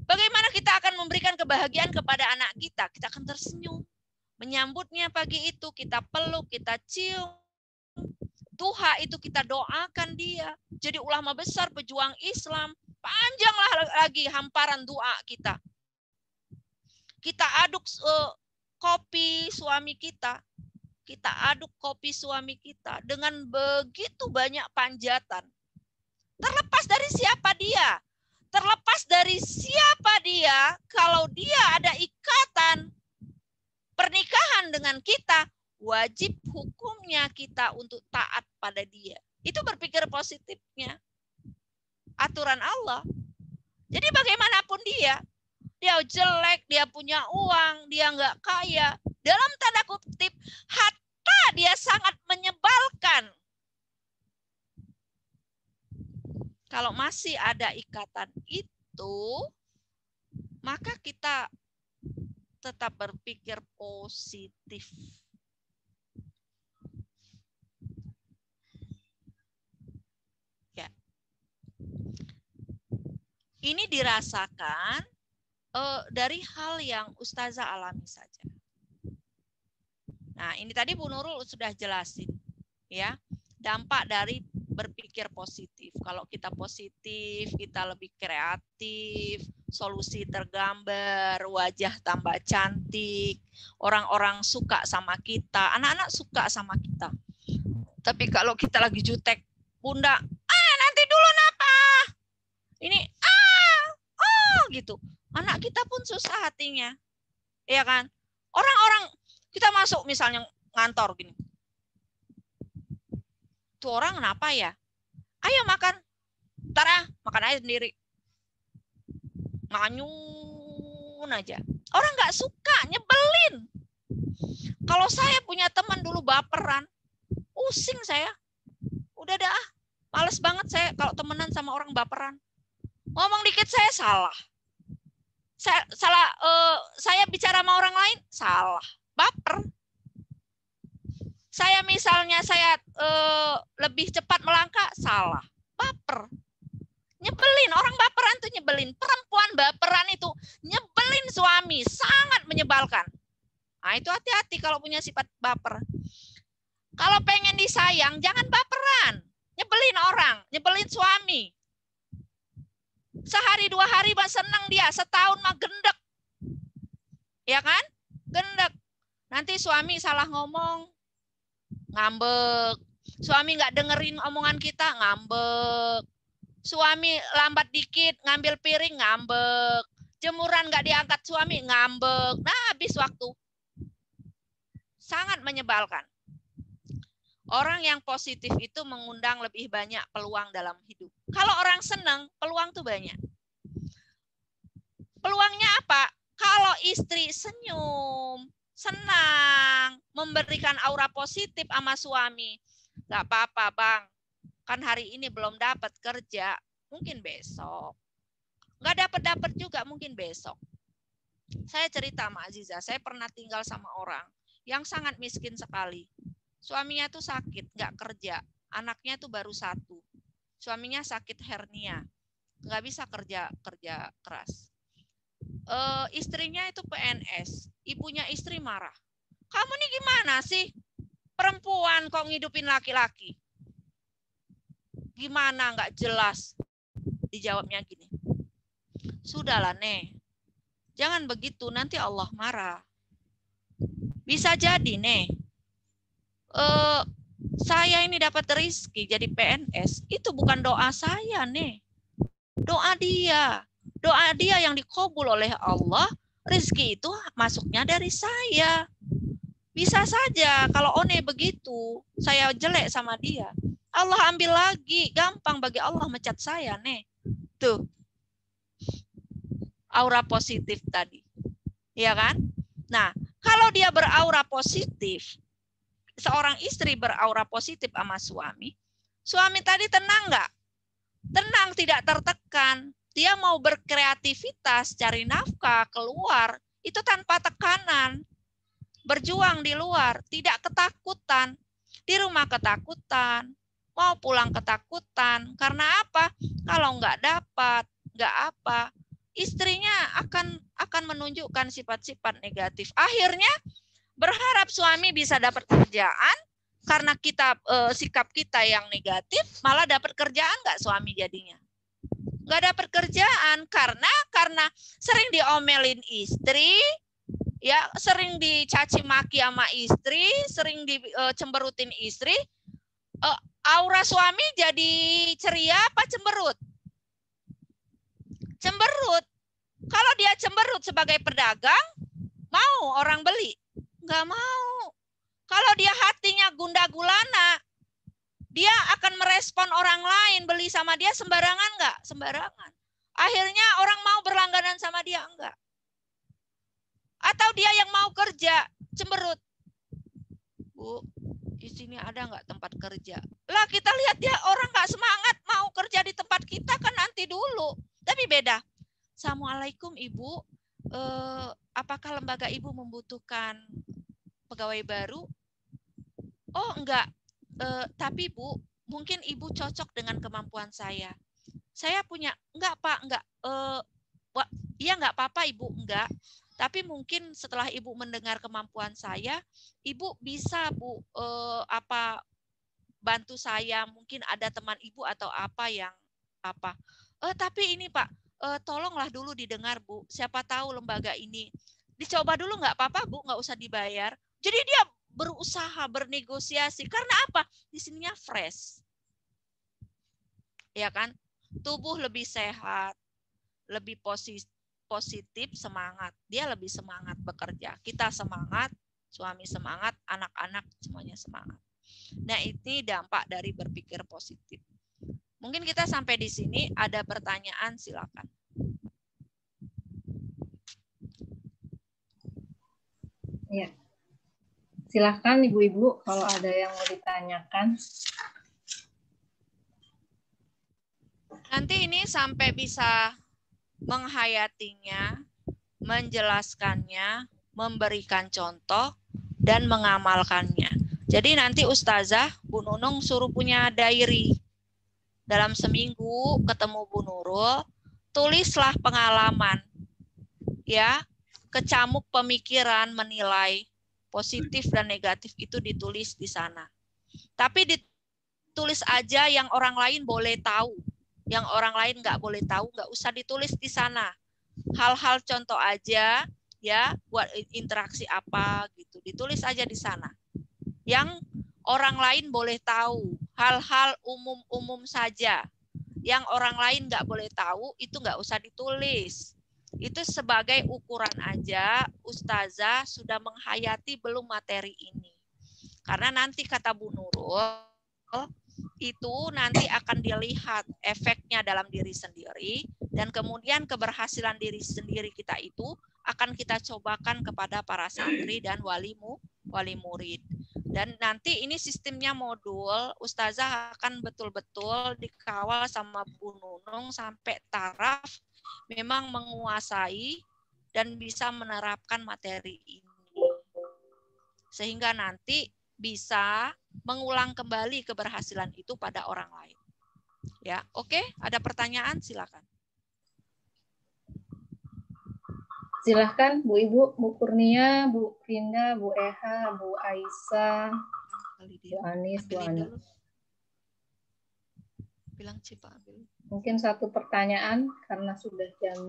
bagaimana kita akan memberikan kebahagiaan kepada anak kita? Kita akan tersenyum. Menyambutnya pagi itu, kita peluk, kita cium. Duha itu kita doakan dia. Jadi ulama besar, pejuang Islam. Panjanglah lagi hamparan doa kita. Kita aduk kopi suami kita. Kita aduk kopi suami kita dengan begitu banyak panjatan. Terlepas dari siapa dia. Terlepas dari siapa dia, kalau dia ada ikatan pernikahan dengan kita, wajib hukumnya kita untuk taat pada dia. Itu berpikir positifnya. Aturan Allah. Jadi bagaimanapun dia dia jelek, dia punya uang, dia nggak kaya. Dalam tanda kutip, hatta dia sangat menyebalkan. Kalau masih ada ikatan itu, maka kita tetap berpikir positif. Ya. Ini dirasakan dari hal yang Ustazah alami saja. Nah, ini tadi Bu Nurul sudah jelasin, ya, dampak dari berpikir positif. Kalau kita positif, kita lebih kreatif, solusi tergambar, wajah tambah cantik, orang-orang suka sama kita, anak-anak suka sama kita. Tapi kalau kita lagi jutek, Bunda, nanti dulu napa? Ini, gitu. Anak kita pun susah hatinya. Iya kan? Orang-orang, kita masuk misalnya ngantor gini. Tuh orang kenapa ya? Ayo makan. Ntar makan aja sendiri. Manyun aja. Orang nggak suka, nyebelin. Kalau saya punya teman dulu baperan, pusing saya. Udah dah, males banget saya kalau temenan sama orang baperan. Ngomong dikit saya salah. Saya bicara sama orang lain salah, baper. Saya misalnya lebih cepat melangkah salah, baper. Nyebelin, orang baperan tuh nyebelin. Perempuan baperan itu nyebelin suami, sangat menyebalkan. Nah, itu hati-hati kalau punya sifat baper. Kalau pengen disayang, jangan baperan. Nyebelin orang, nyebelin suami. Sehari 2 hari mah seneng dia, setahun mah gendek. Ya kan? Gendek. Nanti suami salah ngomong, ngambek. Suami nggak dengerin omongan kita, ngambek. Suami lambat dikit, ngambil piring, ngambek. Jemuran nggak diangkat suami, ngambek. Nah, habis waktu. Sangat menyebalkan. Orang yang positif itu mengundang lebih banyak peluang dalam hidup. Kalau orang senang, peluang tuh banyak. Peluangnya apa? Kalau istri senyum, senang, memberikan aura positif sama suami. Gak apa-apa, Bang. Kan hari ini belum dapat kerja, mungkin besok. Gak dapat juga, mungkin besok. Saya cerita sama Aziza, saya pernah tinggal sama orang yang sangat miskin sekali. Suaminya tuh sakit, nggak kerja. Anaknya tuh baru 1. Suaminya sakit hernia, nggak bisa kerja keras. Istrinya itu PNS, ibunya istri marah. Kamu nih gimana sih? Perempuan kok ngidupin laki-laki? Gimana nggak jelas? Dijawabnya gini. Sudahlah, Nek. Jangan begitu, nanti Allah marah. Bisa jadi, Nek. Saya ini dapat rezeki jadi PNS, itu bukan doa saya, Nek. Doa dia. Doa dia yang dikabul oleh Allah, rezeki itu masuknya dari saya. Bisa saja kalau One begitu, saya jelek sama dia. Allah ambil lagi, gampang bagi Allah mecat saya, Nek. Tuh. Aura positif tadi. Iya kan? Nah, kalau dia beraura positif, seorang istri beraura positif sama suami, suami tadi tenang nggak? Tenang, tidak tertekan. Dia mau berkreativitas, cari nafkah, keluar, itu tanpa tekanan. Berjuang di luar, tidak ketakutan. Di rumah ketakutan, mau pulang ketakutan. Karena apa? Kalau nggak dapat, nggak apa, istrinya akan menunjukkan sifat-sifat negatif. Akhirnya berharap suami bisa dapat kerjaan, karena kita sikap kita yang negatif, malah dapat kerjaan nggak suami jadinya? Nggak dapat kerjaan karena sering diomelin istri, ya sering dicaci maki sama istri, sering dicemberutin istri. Aura suami jadi ceria apa cemberut? Cemberut. Kalau dia cemberut sebagai pedagang, mau orang beli? Nggak mau. Kalau dia hatinya gundah gulana, dia akan merespon orang lain beli sama dia sembarangan nggak? Sembarangan. Akhirnya orang mau berlangganan sama dia enggak. Atau dia yang mau kerja, cemberut. Bu, di sini ada nggak tempat kerja? Lah kita lihat dia orang nggak semangat mau kerja di tempat kita kan nanti dulu. Tapi beda. Assalamualaikum Ibu, apakah lembaga Ibu membutuhkan pegawai baru? Oh enggak, tapi Bu, mungkin Ibu cocok dengan kemampuan saya. Saya punya, enggak Pak, enggak. Iya enggak apa-apa Ibu, enggak. Tapi mungkin setelah Ibu mendengar kemampuan saya, Ibu bisa Bu bantu saya. Mungkin ada teman Ibu atau apa yang apa. Tapi ini Pak, tolonglah dulu didengar Bu. Siapa tahu lembaga ini dicoba dulu nggak apa-apa Bu, nggak usah dibayar. Jadi dia berusaha bernegosiasi karena apa? Di sininya fresh, ya kan? Tubuh lebih sehat, lebih positif, semangat. Dia lebih semangat bekerja. Kita semangat, suami semangat, anak-anak semuanya semangat. Nah, ini dampak dari berpikir positif. Mungkin kita sampai di sini. Ada pertanyaan, silakan. Ya. Silahkan Ibu-Ibu kalau ada yang mau ditanyakan. Nanti ini sampai bisa menghayatinya, menjelaskannya, memberikan contoh, dan mengamalkannya. Jadi nanti Ustazah, Bu Nunung suruh punya diary. Dalam seminggu ketemu Bu Nurul, tulislah pengalaman. Ya, kecamuk pemikiran menilai positif dan negatif itu ditulis di sana. Tapi ditulis aja yang orang lain boleh tahu. Yang orang lain nggak boleh tahu, nggak usah ditulis di sana. Hal-hal contoh aja, ya, buat interaksi apa gitu, ditulis aja di sana. Yang orang lain boleh tahu, hal-hal umum-umum saja. Yang orang lain nggak boleh tahu, itu nggak usah ditulis. Itu sebagai ukuran aja, Ustazah sudah menghayati belum materi ini. Karena nanti kata Bu Nurul, itu nanti akan dilihat efeknya dalam diri sendiri, dan kemudian keberhasilan diri sendiri kita itu akan kita cobakan kepada para santri dan wali murid. Dan nanti ini sistemnya modul, Ustazah akan betul-betul dikawal sama Bu Nunung sampai taraf memang menguasai dan bisa menerapkan materi ini. Sehingga nanti bisa mengulang kembali keberhasilan itu pada orang lain. Ya, oke, ada pertanyaan silakan. Silahkan Bu Ibu, Bu Kurnia, Bu Rinda, Bu Eha, Bu Aisyah, Bu Anis, Bu Ana. Bilang Cipa ambil. Mungkin satu pertanyaan karena sudah jam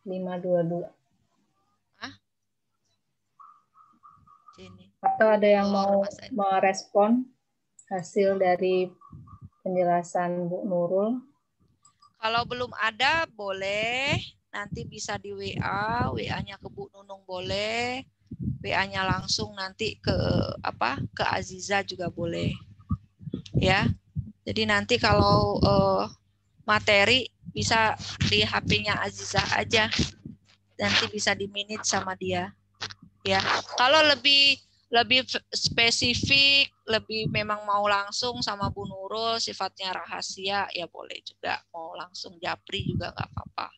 5.22. Atau ada yang mau merespon hasil dari penjelasan Bu Nurul? Kalau belum ada, boleh. Nanti bisa di WA, WA-nya ke Bu Nunung boleh. WA-nya langsung nanti ke Aziza juga boleh. Ya. Jadi nanti kalau materi bisa di HP-nya Aziza aja. Nanti bisa di-minute sama dia. Ya. Kalau lebih spesifik, lebih memang mau langsung sama Bu Nurul, sifatnya rahasia, ya boleh juga. Mau langsung japri juga nggak apa-apa.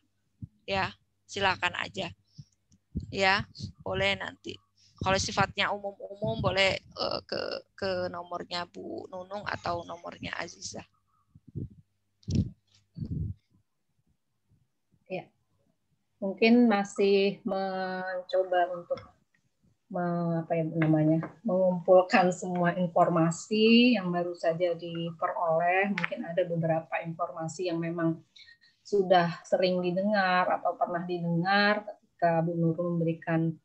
Ya, silakan aja. Ya, boleh nanti. Kalau sifatnya umum-umum, boleh ke nomornya Bu Nunung atau nomornya Aziza. Ya, mungkin masih mencoba untuk mengumpulkan semua informasi yang baru saja diperoleh. Mungkin ada beberapa informasi yang memang sudah sering didengar atau pernah didengar ketika Bu Nurul memberikan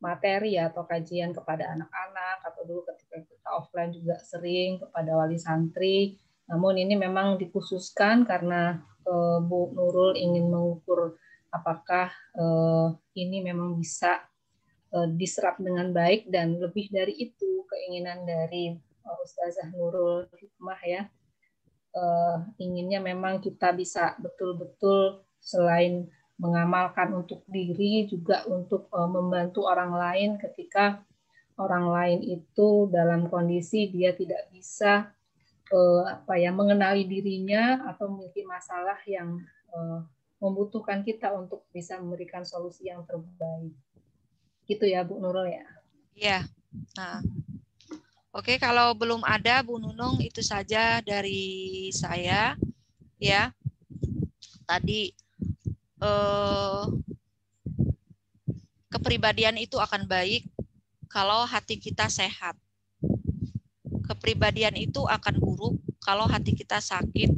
materi atau kajian kepada anak-anak, atau dulu ketika kita offline juga sering kepada wali santri. Namun ini memang dikhususkan karena Bu Nurul ingin mengukur apakah ini memang bisa diserap dengan baik, dan lebih dari itu keinginan dari Ustazah Nurul Hikmah ya, inginnya memang kita bisa betul-betul selain mengamalkan untuk diri, juga untuk membantu orang lain ketika orang lain itu dalam kondisi dia tidak bisa mengenali dirinya atau memiliki masalah yang membutuhkan kita untuk bisa memberikan solusi yang terbaik. Gitu ya Bu Nurul ya. Iya. Nah, oke, kalau belum ada Bu Nunung, itu saja dari saya ya. Tadi kepribadian itu akan baik kalau hati kita sehat. Kepribadian itu akan buruk kalau hati kita sakit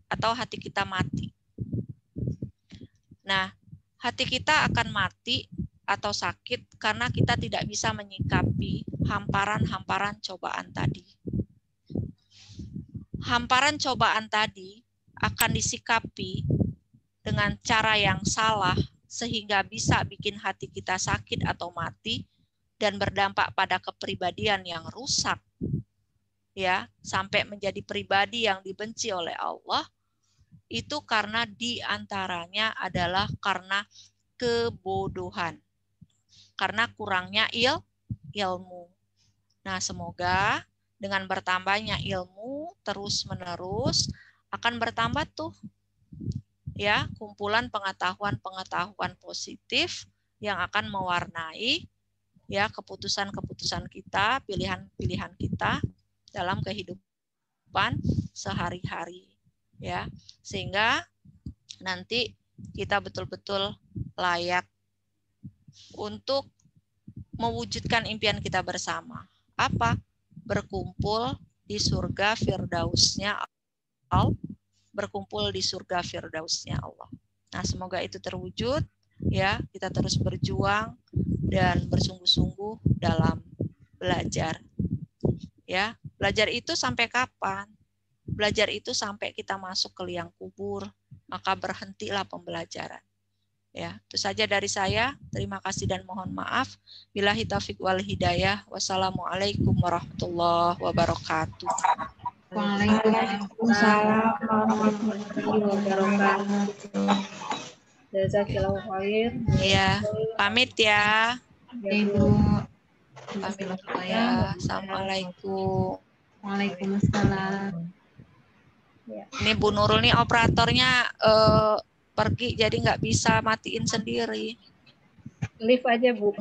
atau hati kita mati. Nah, hati kita akan mati atau sakit karena kita tidak bisa menyikapi hamparan-hamparan cobaan tadi. Hamparan cobaan tadi akan disikapi dengan cara yang salah sehingga bisa bikin hati kita sakit atau mati dan berdampak pada kepribadian yang rusak, ya, sampai menjadi pribadi yang dibenci oleh Allah. Itu karena diantaranya adalah karena kebodohan, karena kurangnya ilmu. Nah, semoga dengan bertambahnya ilmu terus-menerus akan bertambah tuh ya kumpulan pengetahuan-pengetahuan positif yang akan mewarnai ya keputusan-keputusan kita, pilihan-pilihan kita dalam kehidupan sehari-hari ya, sehingga nanti kita betul-betul layak untuk mewujudkan impian kita bersama. Apa? Berkumpul di surga firdausnya Allah. Berkumpul di surga firdausnya Allah. Nah, semoga itu terwujud ya. Kita terus berjuang dan bersungguh-sungguh dalam belajar. Ya, belajar itu sampai kapan? Belajar itu sampai kita masuk ke liang kubur, maka berhentilah pembelajaran. Ya, itu saja dari saya. Terima kasih dan mohon maaf. Billahi taufiq wal hidayah. Wassalamualaikum warahmatullahi wabarakatuh. Waalaikumsalam warahmatullahi wabarakatuh. Jazakallahu khair. Iya, pamit ya. Ibu. Pamit dulu ya. Assalamualaikum. Waalaikumsalam. Ini Bu Nurul nih operatornya pergi jadi nggak bisa matiin sendiri. Live aja Bu.